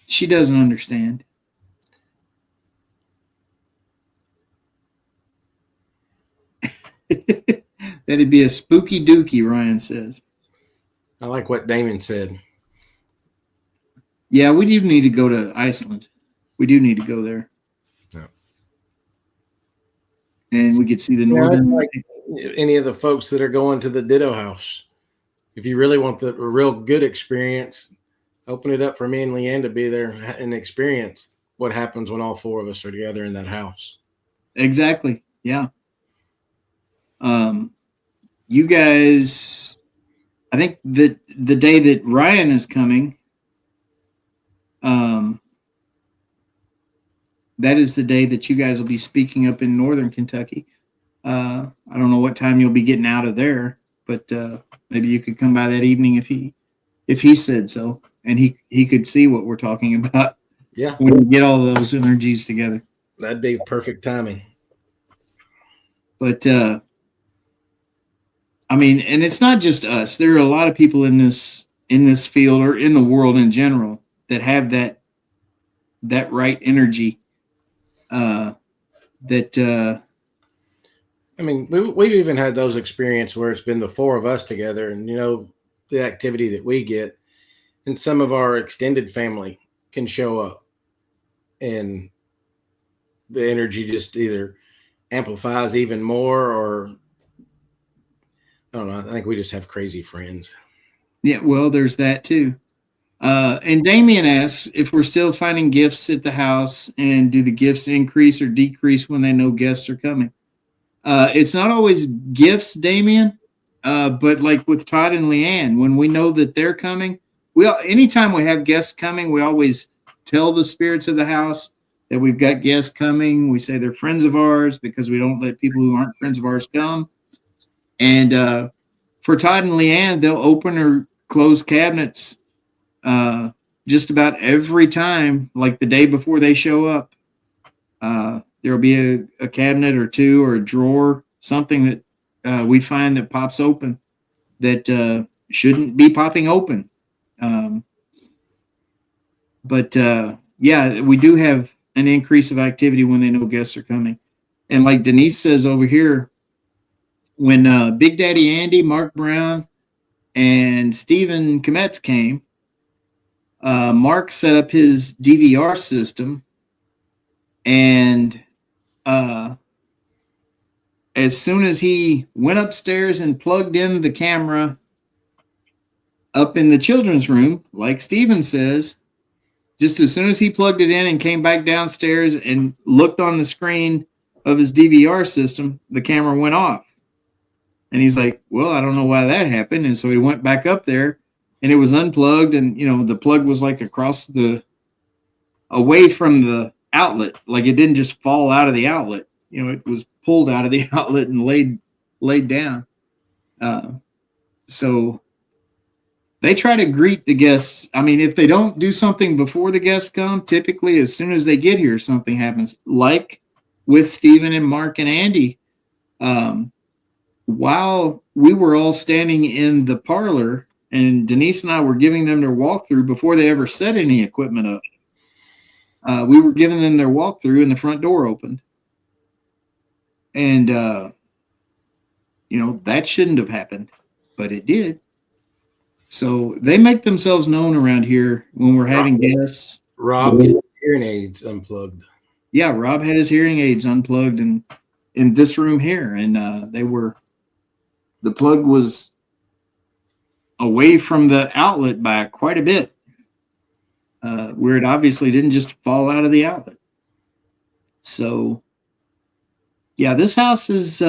she doesn't understand. That'd be a spooky dookie, Ryan says. I like what Damon said. Yeah, we do need to go to Iceland. We do need to go there. Yeah. And we could see the northern. Like any of the folks that are going to the Ditto House. If you really want a real good experience, open it up for me and Leanne to be there and experience what happens when all four of us are together in that house. Exactly. Yeah. You guys, I think that the day that Ryan is coming, that is the day that you guys will be speaking up in Northern Kentucky. I don't know what time you'll be getting out of there, but maybe you could come by that evening if he said so, and he could see what we're talking about. Yeah, when we get all those energies together, that'd be perfect timing. But I mean, and it's not just us. There are a lot of people in this field or in the world in general that have that right energy. I mean, we've even had those experiences where it's been the four of us together, and the activity that we get, and some of our extended family can show up, and the energy just either amplifies even more, or I don't know. I think we just have crazy friends. Yeah, well, there's that too. And Damien asks if we're still finding gifts at the house, and do the gifts increase or decrease when they know guests are coming? It's not always gifts, Damien, but like with Todd and Leanne, when we know that they're coming, anytime we have guests coming, we always tell the spirits of the house that we've got guests coming. We say they're friends of ours because we don't let people who aren't friends of ours come. And for Todd and Leanne, they'll open or close cabinets just about every time, like the day before they show up. There'll be a cabinet or two or a drawer, something that we find that pops open that shouldn't be popping open. But yeah, we do have an increase of activity when they know guests are coming. And like Denise says over here, when Big Daddy Andy, Mark Brown, and Stephen Kometz came, Mark set up his DVR system, and as soon as he went upstairs and plugged in the camera up in the children's room, like Steven says, just as soon as he plugged it in and came back downstairs and looked on the screen of his DVR system, the camera went off. And he's like, well, I don't know why that happened. And so he went back up there, and it was unplugged. And, the plug was like away from the outlet. Like it didn't just fall out of the outlet. It was pulled out of the outlet and laid down. So they try to greet the guests. I mean, if they don't do something before the guests come, typically as soon as they get here, something happens. Like with Stephen and Mark and Andy, while we were all standing in the parlor and Denise and I were giving them their walkthrough before they ever set any equipment up, we were giving them their walkthrough and the front door opened. And, that shouldn't have happened, but it did. So they make themselves known around here when we're having guests. Rob had his hearing aids unplugged. Yeah, Rob had his hearing aids unplugged in this room here, and the plug was away from the outlet by quite a bit, where it obviously didn't just fall out of the outlet. So, yeah, this house is,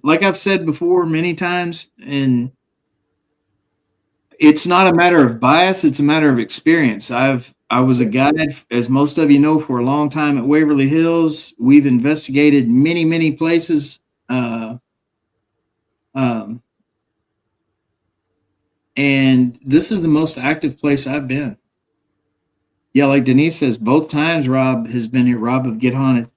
like I've said before many times, and it's not a matter of bias, it's a matter of experience. I was a guide, as most of you know, for a long time at Waverly Hills. We've investigated many, many places. And this is the most active place I've been. Yeah, like Denise says, both times Rob has been here, Rob of Get Haunted.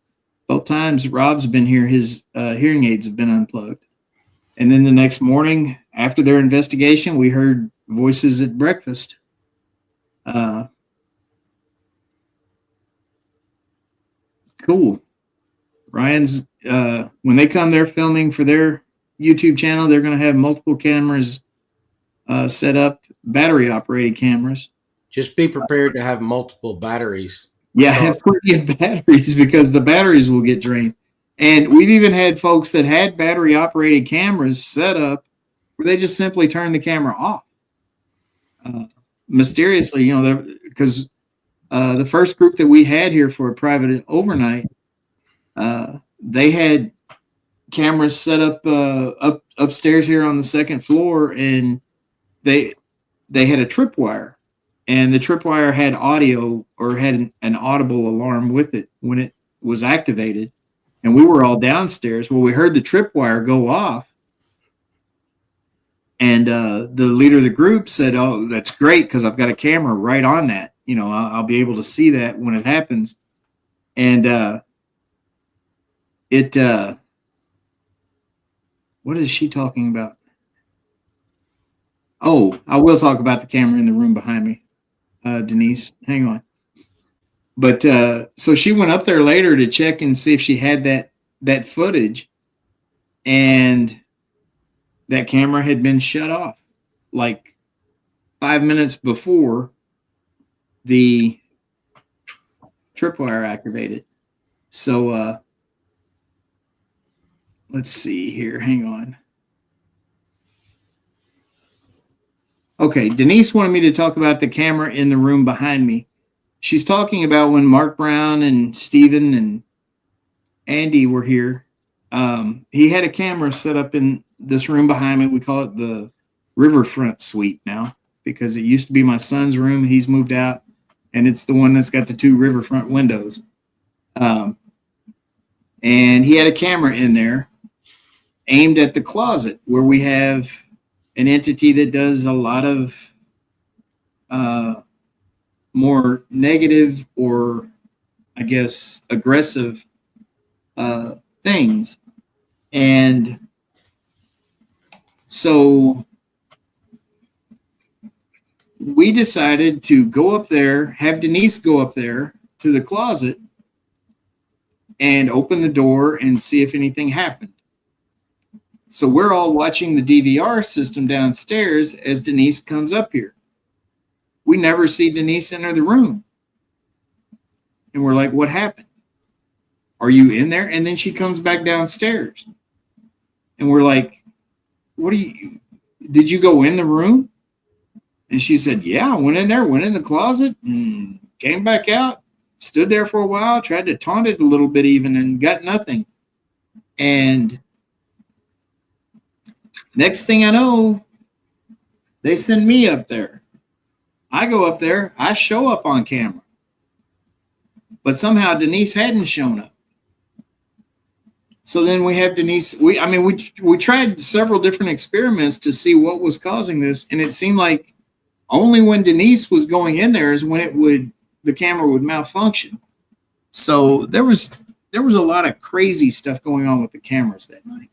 Both times Rob's been here, his hearing aids have been unplugged. And then the next morning, after their investigation, we heard voices at breakfast. Cool. Ryan's, when they come, they're filming for their YouTube channel. They're going to have multiple cameras set up, battery-operated cameras. Just be prepared to have multiple batteries. Yeah, have plenty of batteries because the batteries will get drained. And we've even had folks that had battery-operated cameras set up where they just simply turn the camera off. Mysteriously, because the first group that we had here for a private overnight, they had cameras set up upstairs here on the second floor, and they had a tripwire, and the tripwire had audio or had an audible alarm with it when it was activated, and we were all downstairs. Well, we heard the tripwire go off, and the leader of the group said, "Oh, that's great because I've got a camera right on that. I'll be able to see that when it happens." And what is she talking about? Oh, I will talk about the camera in the room behind me, Denise. Hang on. But so she went up there later to check and see if she had that footage, and that camera had been shut off. Like 5 minutes before the tripwire activated. So let's see here. Hang on. Okay, Denise wanted me to talk about the camera in the room behind me. She's talking about when Mark Brown and Steven and Andy were here. He had a camera set up in this room behind me. We call it the Riverfront Suite now because it used to be my son's room. He's moved out, and it's the one that's got the 2 riverfront windows. And he had a camera in there aimed at the closet where we have an entity that does a lot of more negative or, I guess, aggressive things. And so we decided to go up there, have Denise go up there to the closet and open the door and see if anything happened. So we're all watching the DVR system downstairs as Denise comes up here. We never see Denise enter the room. And we're like, what happened? Are you in there? And then she comes back downstairs. And we're like, did you go in the room? And she said, yeah, I went in there, went in the closet and came back out, stood there for a while, tried to taunt it a little bit even and got nothing. And next thing I know, they send me up there. I go up there, I show up on camera. But somehow Denise hadn't shown up. So then we have Denise. We tried several different experiments to see what was causing this, and it seemed like only when Denise was going in there is when the camera would malfunction. So there was a lot of crazy stuff going on with the cameras that night.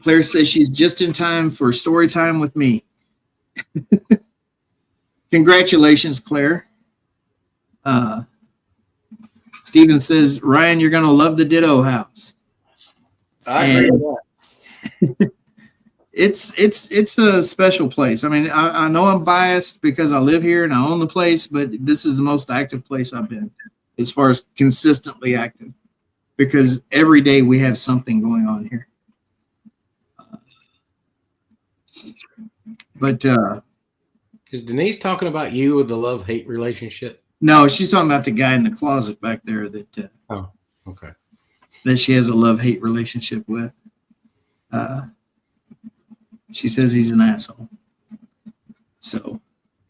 Claire says she's just in time for story time with me. Congratulations, Claire. Steven says, Ryan, you're going to love the Ditto house. I agree with that. It's a special place. I mean, I know I'm biased because I live here and I own the place, but this is the most active place I've been as far as consistently active because every day we have something going on here. But is Denise talking about you with the love-hate relationship? No, she's talking about the guy in the closet back there that. Oh, okay. That she has a love-hate relationship with. She says he's an asshole. So.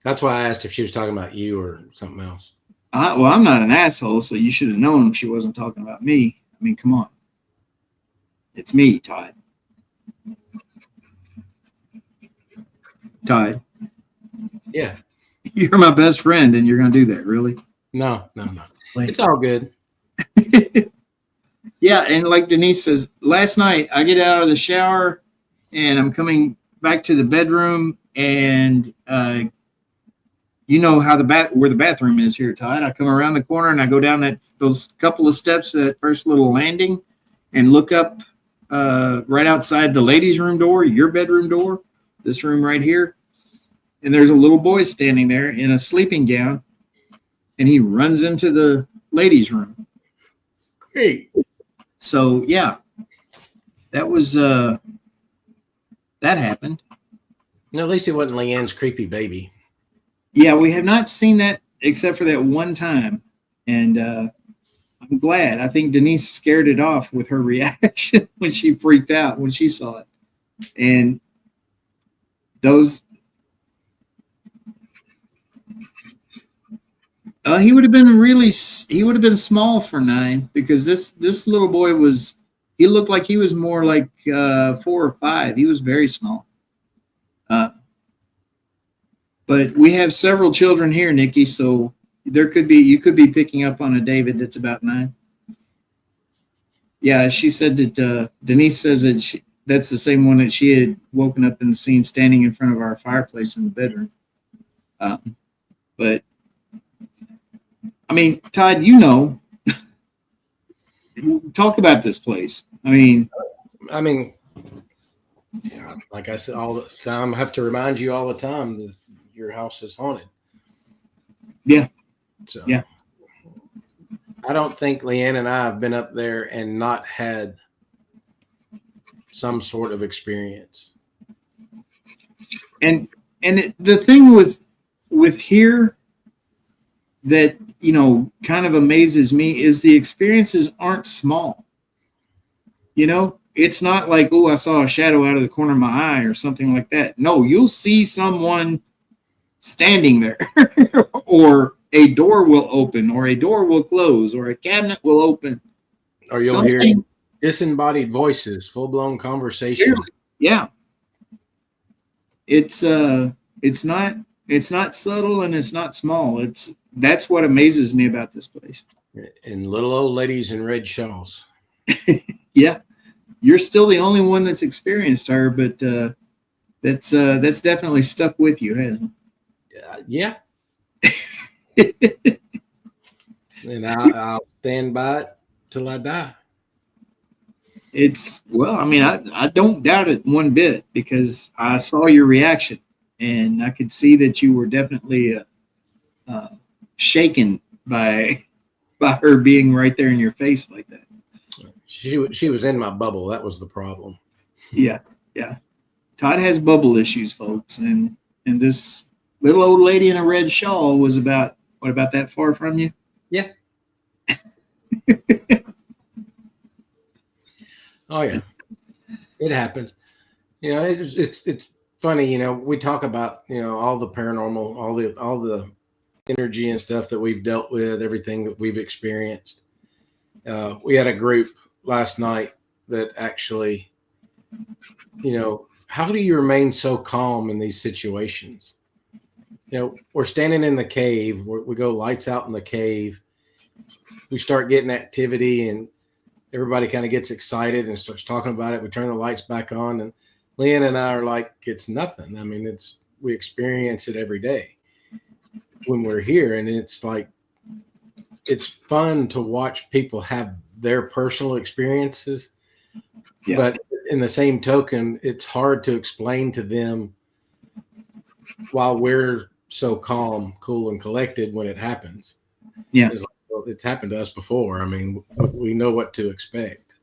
That's why I asked if she was talking about you or something else. Well, I'm not an asshole, so you should have known she wasn't talking about me. I mean, come on. It's me, Todd. Todd. Yeah. You're my best friend, and you're going to do that, really? No. It's all good. Yeah, and like Denise says, last night I get out of the shower, and I'm coming back to the bedroom, and you know how where the bathroom is here, Todd. I come around the corner, and I go down those couple of steps to that first little landing and look up right outside the ladies' room door, your bedroom door, this room right here. And there's a little boy standing there in a sleeping gown, and he runs into the ladies' room. Great. So, yeah, that was, that happened. No, at least it wasn't Leanne's creepy baby. Yeah, we have not seen that except for that one time. And I'm glad. I think Denise scared it off with her reaction when she freaked out when she saw it. And he would have been small for 9 because this little boy he looked like he was more like 4 or 5. He was very small. But we have several children here, Nikki, so you could be picking up on a David that's about 9. Yeah, she said that Denise says that that's the same one that she had woken up and seen standing in front of our fireplace in the bedroom. But I mean, Todd, talk about this place. I mean, I Like I said, all the time, I have to remind you all the time that your house is haunted. Yeah. So Yeah. I don't think Leanne and I have been up there and not had some sort of experience. And the thing with here that, you know, kind of amazes me is the experiences aren't small. You know, it's not like, oh, I saw a shadow out of the corner of my eye or something like that. No, you'll see someone standing there, or a door will open, or a door will close, or a cabinet will open. Or you'll hear disembodied voices, full blown conversation. Yeah. It's not subtle and it's not small. That's what amazes me about this place. And little old ladies in red shawls. Yeah. You're still the only one that's experienced her, but that's definitely stuck with you, hasn't it? Yeah. And I'll stand by it till I die. Well, I mean, I don't doubt it one bit, because I saw your reaction and I could see that you were definitely shaken by her being right there in your face like that. She was in my bubble. That was the problem. Yeah. Todd has bubble issues, folks, and this little old lady in a red shawl was about that far from you? Yeah. Oh yeah, it happens. You know, it's funny. You know, we talk about, you know, all the paranormal, all the energy and stuff that we've dealt with, everything that we've experienced. We had a group last night that actually, you know, how do you remain so calm in these situations? You know, we're standing in the cave. We go lights out in the cave. We start getting activity and everybody kind of gets excited and starts talking about it. We turn the lights back on, and Leanne and I are like, it's nothing. I mean, we experience it every day when we're here. And it's like, it's fun to watch people have their personal experiences. Yeah. But in the same token, it's hard to explain to them while we're so calm, cool, and collected when it happens. Yeah. It's happened to us before. I mean, we know what to expect.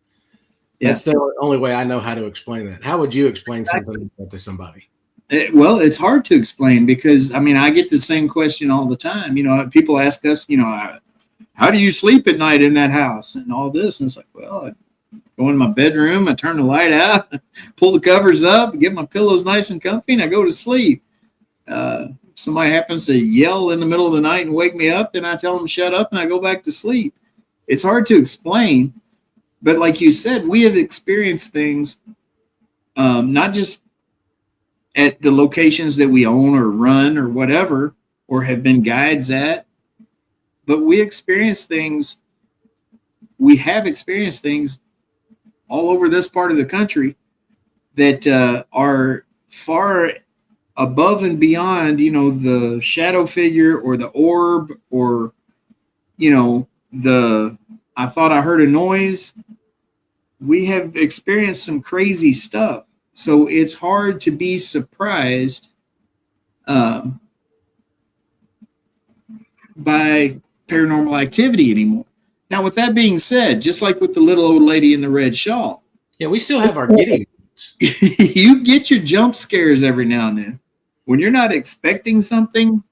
Yeah. That's the only way I know how to explain that. How would you explain something like that to somebody? Well, it's hard to explain because, I mean, I get the same question all the time. You know, people ask us, you know, how do you sleep at night in that house and all this? And it's like, well, I go in my bedroom, I turn the light out, pull the covers up, get my pillows nice and comfy, and I go to sleep. If somebody happens to yell in the middle of the night and wake me up, then I tell them shut up and I go back to sleep. It's hard to explain, but like you said, we have experienced things, not just at the locations that we own or run or whatever, or have been guides at, but we have experienced things all over this part of the country that are far above and beyond, you know, the shadow figure or the orb or, you know, I thought I heard a noise. We have experienced some crazy stuff. So it's hard to be surprised by paranormal activity anymore. Now, with that being said, just like with the little old lady in the red shawl. Yeah, we still have our giddy. You get your jump scares every now and then. When you're not expecting something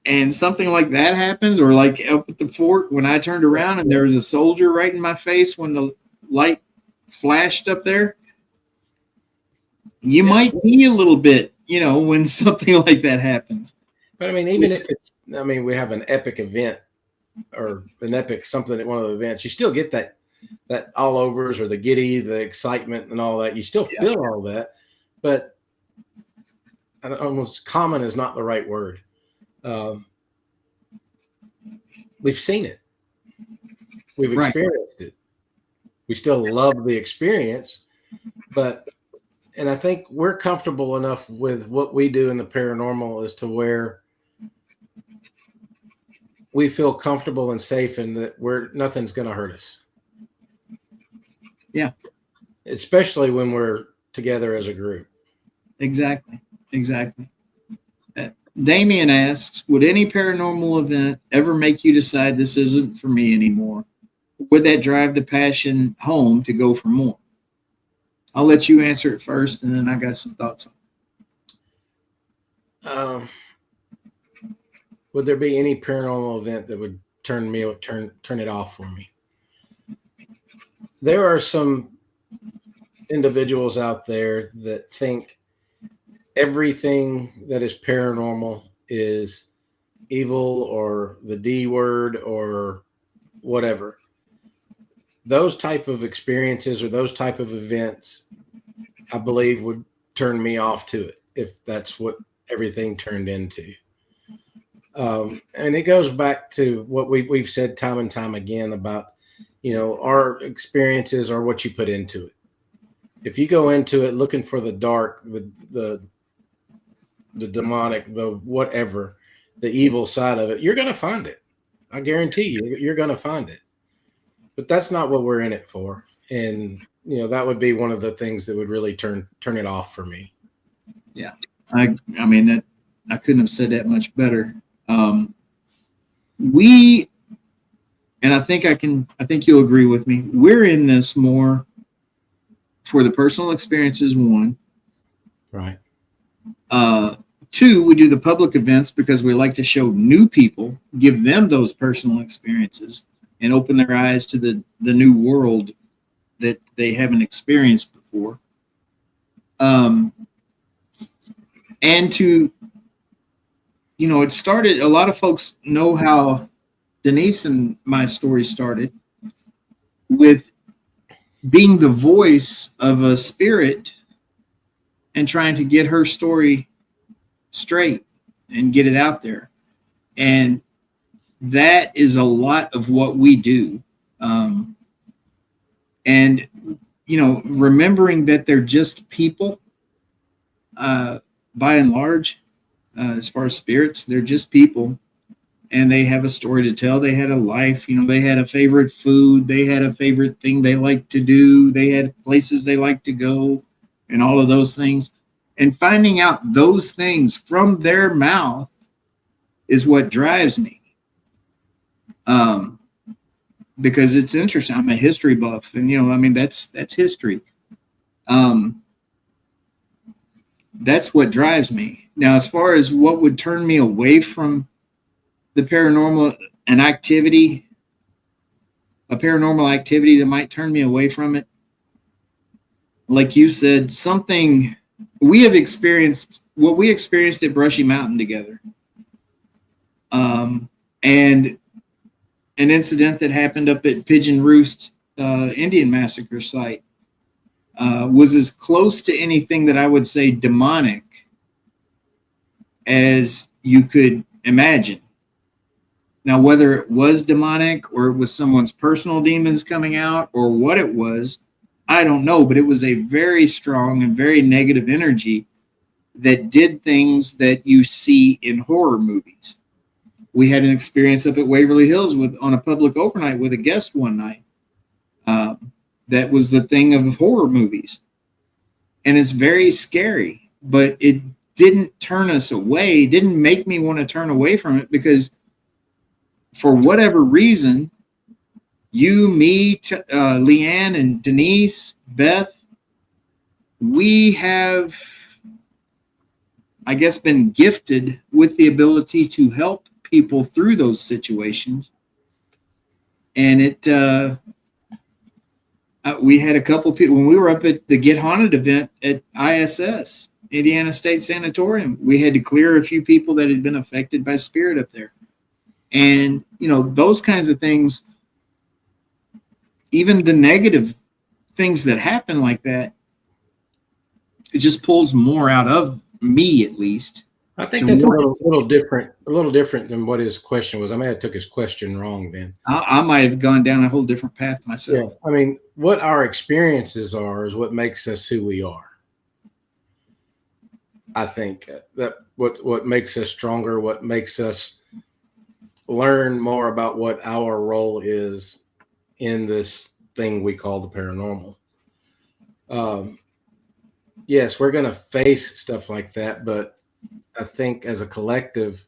and something like that happens, or like up at the fort when I turned around and there was a soldier right in my face when the light flashed up there, you might be a little bit, you know, when something like that happens. But I mean, even if we have an epic event or an epic something at one of the events, you still get that all overs or the giddy, the excitement and all that. You still feel all that, but almost common is not the right word. We've seen it. We've experienced it. We still love the experience, and I think we're comfortable enough with what we do in the paranormal as to where we feel comfortable and safe and that nothing's going to hurt us. Yeah. Especially when we're together as a group. Exactly. Exactly. Damien asks, would any paranormal event ever make you decide this isn't for me anymore? Would that drive the passion home to go for more? I'll let you answer it first, and then I got some thoughts on Um, would there be any paranormal event that would turn it off for me? There are some individuals out there that think everything that is paranormal is evil or the D word or whatever. Those type of experiences or those type of events, I believe, would turn me off to it if that's what everything turned into. And it goes back to what we've said time and time again about, our experiences are what you put into it. If you go into it looking for the dark, the demonic, the whatever, the evil side of it, you're going to find it. I guarantee you're going to find it. But that's not what we're in it for. And that would be one of the things that would really turn it off for me. Yeah, I mean that I couldn't have said that much better. We and I think you'll agree with me. We're in this more for the personal experiences. One, Right. Two, we do the public events because we like to show new people, give them those personal experiences, and open their eyes to the new world that they haven't experienced before. And to, it started, a lot of folks know how Denise and my story started with being the voice of a spirit and trying to get her story straight and get it out there. And that is a lot of what we do. And, remembering that they're just people, by and large, as far as spirits, they're just people and they have a story to tell. They had a life, they had a favorite food, they had a favorite thing they like to do, they had places they like to go, and all of those things. And finding out those things from their mouth is what drives me. Because it's interesting. I'm a history buff, and that's history. That's what drives me. Now, as far as what would turn me away from the paranormal, an activity, a paranormal activity that might turn me away from it, like you said, something we have experienced, what we experienced at Brushy Mountain together, and an incident that happened up at Pigeon Roost Indian Massacre site was as close to anything that I would say demonic as you could imagine. Now, whether it was demonic or it was someone's personal demons coming out or what it was, I don't know, but it was a very strong and very negative energy that did things that you see in horror movies. We had an experience up at Waverly Hills on a public overnight with a guest one night. That was the thing of horror movies. And it's very scary, but it didn't turn us away, didn't make me want to turn away from it because for whatever reason, you, me, Leanne, and Denise, Beth, we have, I guess, been gifted with the ability to help people through those situations. And we had a couple of people when we were up at the Get Haunted event at ISS, Indiana State Sanatorium. We had to clear a few people that had been affected by spirit up there. And, those kinds of things, even the negative things that happen like that, it just pulls more out of me, at least. I think that's a little different than what his question was. I may have took his question wrong then. I might have gone down a whole different path myself. Yeah, I mean, what our experiences are is what makes us who we are. I think that what makes us stronger, what makes us learn more about what our role is in this thing we call the paranormal. yes, we're going to face stuff like that, but I think as a collective,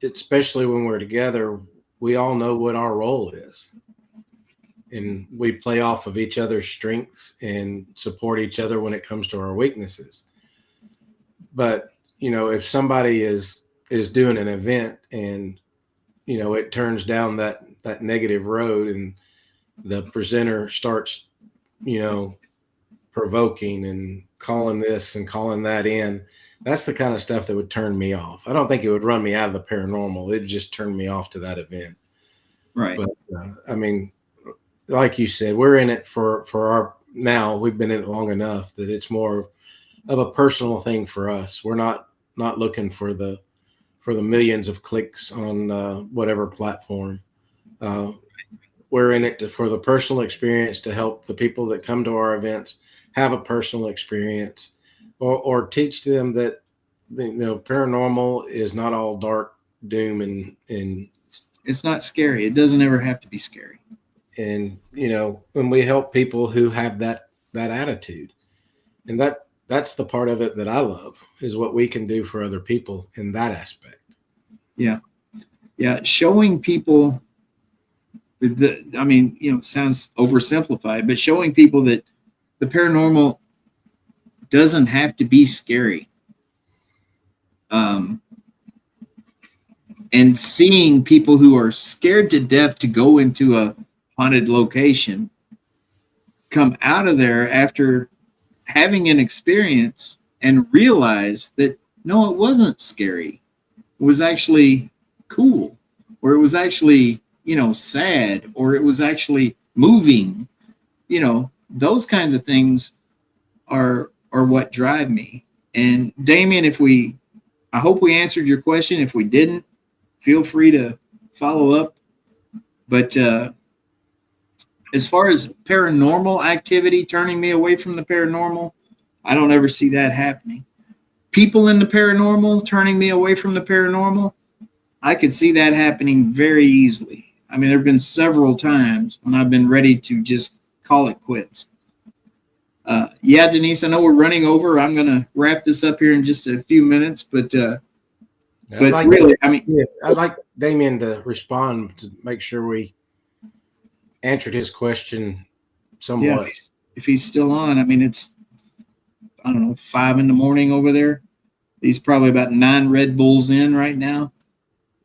especially when we're together, we all know what our role is. And we play off of each other's strengths and support each other when it comes to our weaknesses. But, if somebody is doing an event and, it turns down that negative road and the presenter starts, you know, provoking and calling this and calling that in, that's the kind of stuff that would turn me off. I don't think it would run me out of the paranormal. It'd just turn me off to that event. Right. But I mean, like you said, we're in it for our now. We've been in it long enough that it's more of a personal thing for us. We're not looking for the millions of clicks on whatever platform. Uh, we're in it for the personal experience, to help the people that come to our events have a personal experience, or teach them that paranormal is not all dark doom and It's not scary. It doesn't ever have to be scary. and when we help people who have that attitude, and that's the part of it that I love, is what we can do for other people in that aspect. Yeah, showing people sounds oversimplified, but showing people that the paranormal doesn't have to be scary. And seeing people who are scared to death to go into a haunted location come out of there after having an experience and realize that no, it wasn't scary. It was actually cool, or it was actually, sad, or it was actually moving. Those kinds of things are what drive me. And Damien, I hope we answered your question. If we didn't, feel free to follow up. But as far as paranormal activity turning me away from the paranormal, I don't ever see that happening. People in the paranormal turning me away from the paranormal, I could see that happening very easily. I mean, there have been several times when I've been ready to just call it quits. Yeah, Denise, I know we're running over. I'm going to wrap this up here in just a few minutes, but really, I'd like Damien to respond to make sure we answered his question somewhat. Yeah, if he's still on, I mean, it's, I don't know, 5 a.m. over there. He's probably about 9 Red Bulls in right now.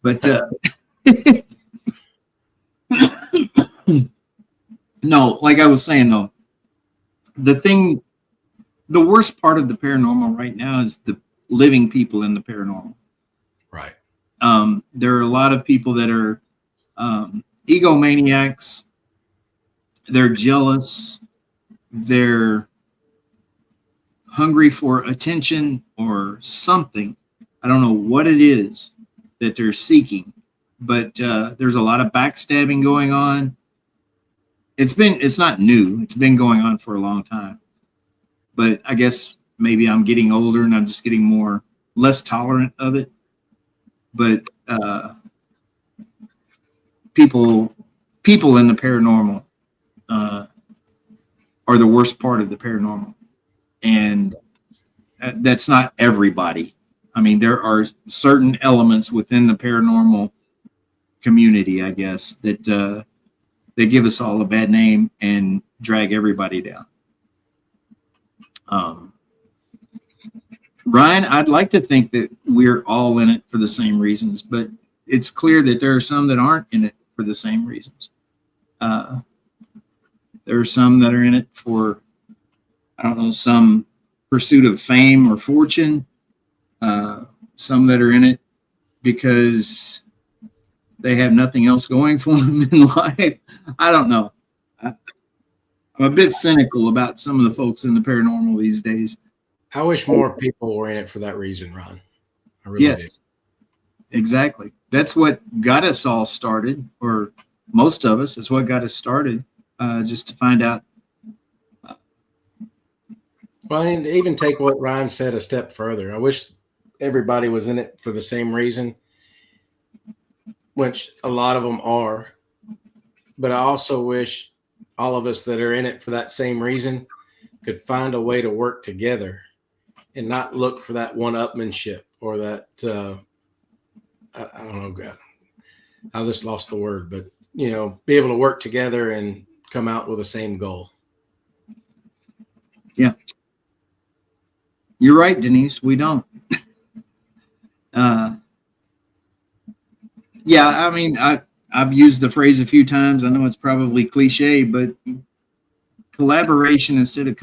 But no, like I was saying though, the worst part of the paranormal right now is the living people in the paranormal. Right. There are a lot of people that are egomaniacs. They're jealous. They're hungry for attention or something. I don't know what it is that they're seeking, but there's a lot of backstabbing going on. It's not new. It's been going on for a long time. But I guess maybe I'm getting older and I'm just getting less tolerant of it. But people in the paranormal are the worst part of the paranormal. And that's not everybody. I mean, there are certain elements within the paranormal community, I guess, that they give us all a bad name and drag everybody down. Ryan, I'd like to think that we're all in it for the same reasons, but it's clear that there are some that aren't in it for the same reasons. There are some that are in it for, I don't know, some pursuit of fame or fortune. Some that are in it because they have nothing else going for them in life. I don't know. I'm a bit cynical about some of the folks in the paranormal these days. I wish more people were in it for that reason, Ron. I really Yes, exactly. That's what got us all started, or most of us is what got us started, just to find out. Well, and even take what Ryan said a step further. I wish everybody was in it for the same reason, which a lot of them are. But I also wish all of us that are in it for that same reason could find a way to work together and not look for that one-upmanship or that I don't know, God, I just lost the word, but be able to work together and come out with the same goal. Yeah, you're right, Denise. We don't. Yeah, I mean, I've used the phrase a few times. I know it's probably cliche, but collaboration instead of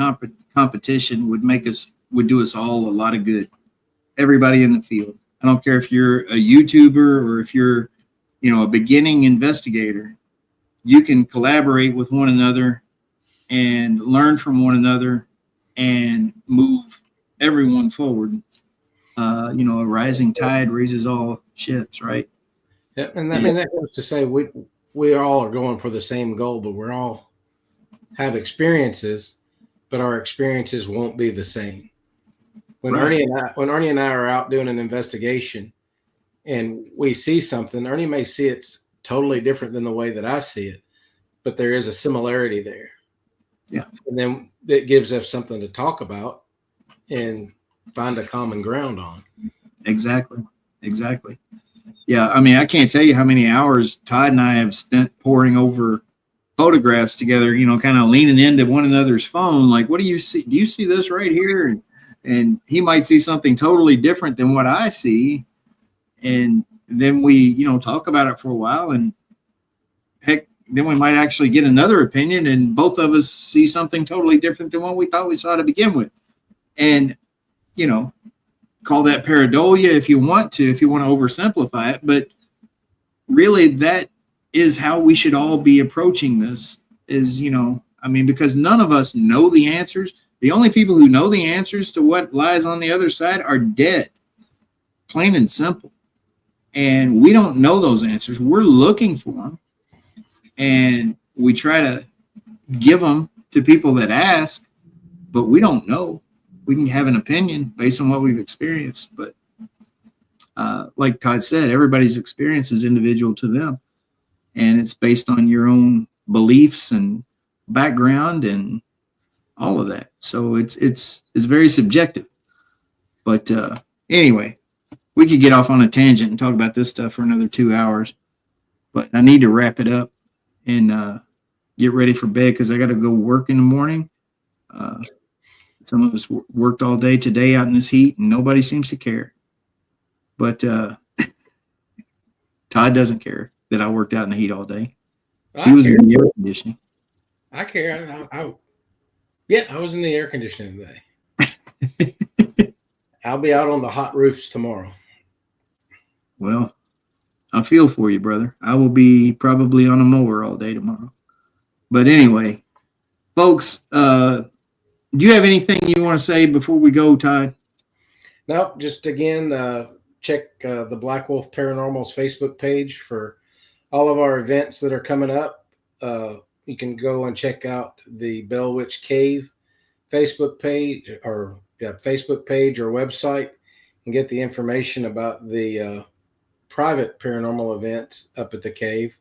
competition would do us all a lot of good. Everybody in the field. I don't care if you're a YouTuber or if you're, a beginning investigator. You can collaborate with one another and learn from one another and move everyone forward. A rising tide raises all ships, right? Yeah, and that goes to say we all are going for the same goal, but we're all have experiences, but our experiences won't be the same. When Right. Ernie and I are out doing an investigation and we see something, Ernie may see it's totally different than the way that I see it, but there is a similarity there. Yeah. And then that gives us something to talk about and find a common ground on. Exactly. Yeah, I mean, I can't tell you how many hours Todd and I have spent poring over photographs together, kind of leaning into one another's phone. Like, what do you see? Do you see this right here? And he might see something totally different than what I see. And then we, talk about it for a while. And heck, then we might actually get another opinion. And both of us see something totally different than what we thought we saw to begin with. And, call that pareidolia if you want to oversimplify it. But really, that is how we should all be approaching this is, because none of us know the answers. The only people who know the answers to what lies on the other side are dead, plain and simple. And we don't know those answers. We're looking for them. And we try to give them to people that ask, but we don't know. We can have an opinion based on what we've experienced. But like Todd said, everybody's experience is individual to them. And it's based on your own beliefs and background and all of that. So it's very subjective. But anyway, we could get off on a tangent and talk about this stuff for another 2 hours. But I need to wrap it up and get ready for bed because I got to go work in the morning. Some of us worked all day today out in this heat, and nobody seems to care. But Todd doesn't care that I worked out in the heat all day. He was in the air conditioning. I care. I was in the air conditioning today. I'll be out on the hot roofs tomorrow. Well, I feel for you, brother. I will be probably on a mower all day tomorrow. But anyway, folks, do you have anything you want to say before we go, Todd? No, just again, check the Black Wolf Paranormal's Facebook page for all of our events that are coming up. You can go and check out the Bell Witch Cave Facebook page or website and get the information about the private paranormal events up at the cave.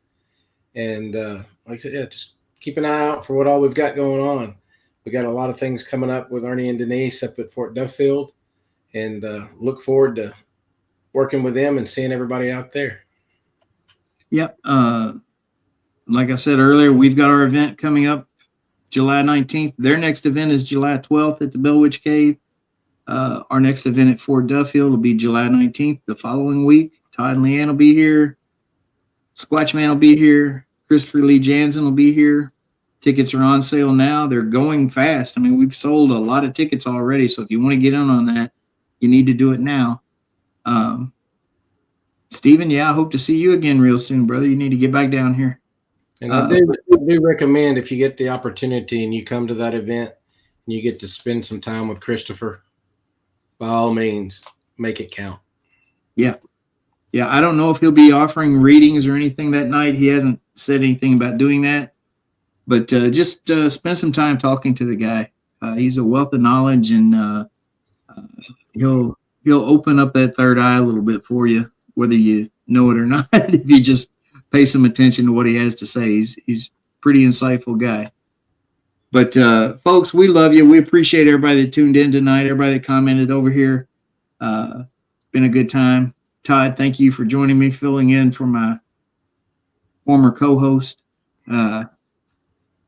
And like I said, just keep an eye out for what all we've got going on. We got a lot of things coming up with Ernie and Denise up at Fort Duffield, and look forward to working with them and seeing everybody out there. Yep. Like I said earlier, we've got our event coming up July 19th. Their next event is July 12th at the Bell Witch Cave. Our next event at Fort Duffield will be July 19th the following week. Todd and Leanne will be here. Squatchman will be here. Christopher Lee Jansen will be here. Tickets are on sale now. They're going fast. I mean, we've sold a lot of tickets already. So if you want to get in on that, you need to do it now. Stephen, I hope to see you again real soon, brother. You need to get back down here. And I do recommend if you get the opportunity and you come to that event and you get to spend some time with Christopher, by all means, make it count. Yeah. I don't know if he'll be offering readings or anything that night. He hasn't said anything about doing that. But just spend some time talking to the guy. He's a wealth of knowledge, and he'll open up that third eye a little bit for you, whether you know it or not. If you just pay some attention to what he has to say, he's pretty insightful guy. But folks, we love you. We appreciate everybody that tuned in tonight, everybody that commented over here. Been a good time. Todd, thank you for joining me, filling in for my former co-host. We'll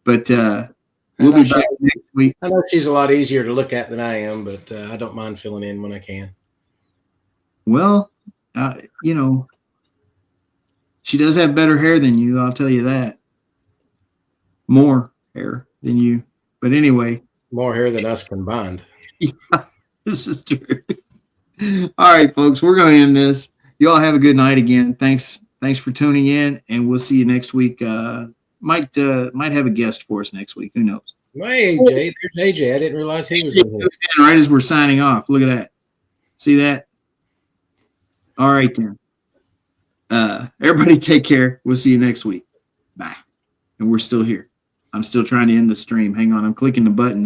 be back next week. I know she's a lot easier to look at than I am, but I don't mind filling in when I can. Well, she does have better hair than you. I'll tell you that. More hair than you. But anyway. More hair than us combined. Yeah, this is true. All right, folks, we're going to end this. You all have a good night again. Thanks for tuning in, and we'll see you next week. Might have a guest for us next week. Who knows? Hey, AJ. There's AJ. I didn't realize he was in here. Right as we're signing off. Look at that. See that? All right, then. Everybody take care. We'll see you next week. Bye. And we're still here. I'm still trying to end the stream. Hang on. I'm clicking the buttons.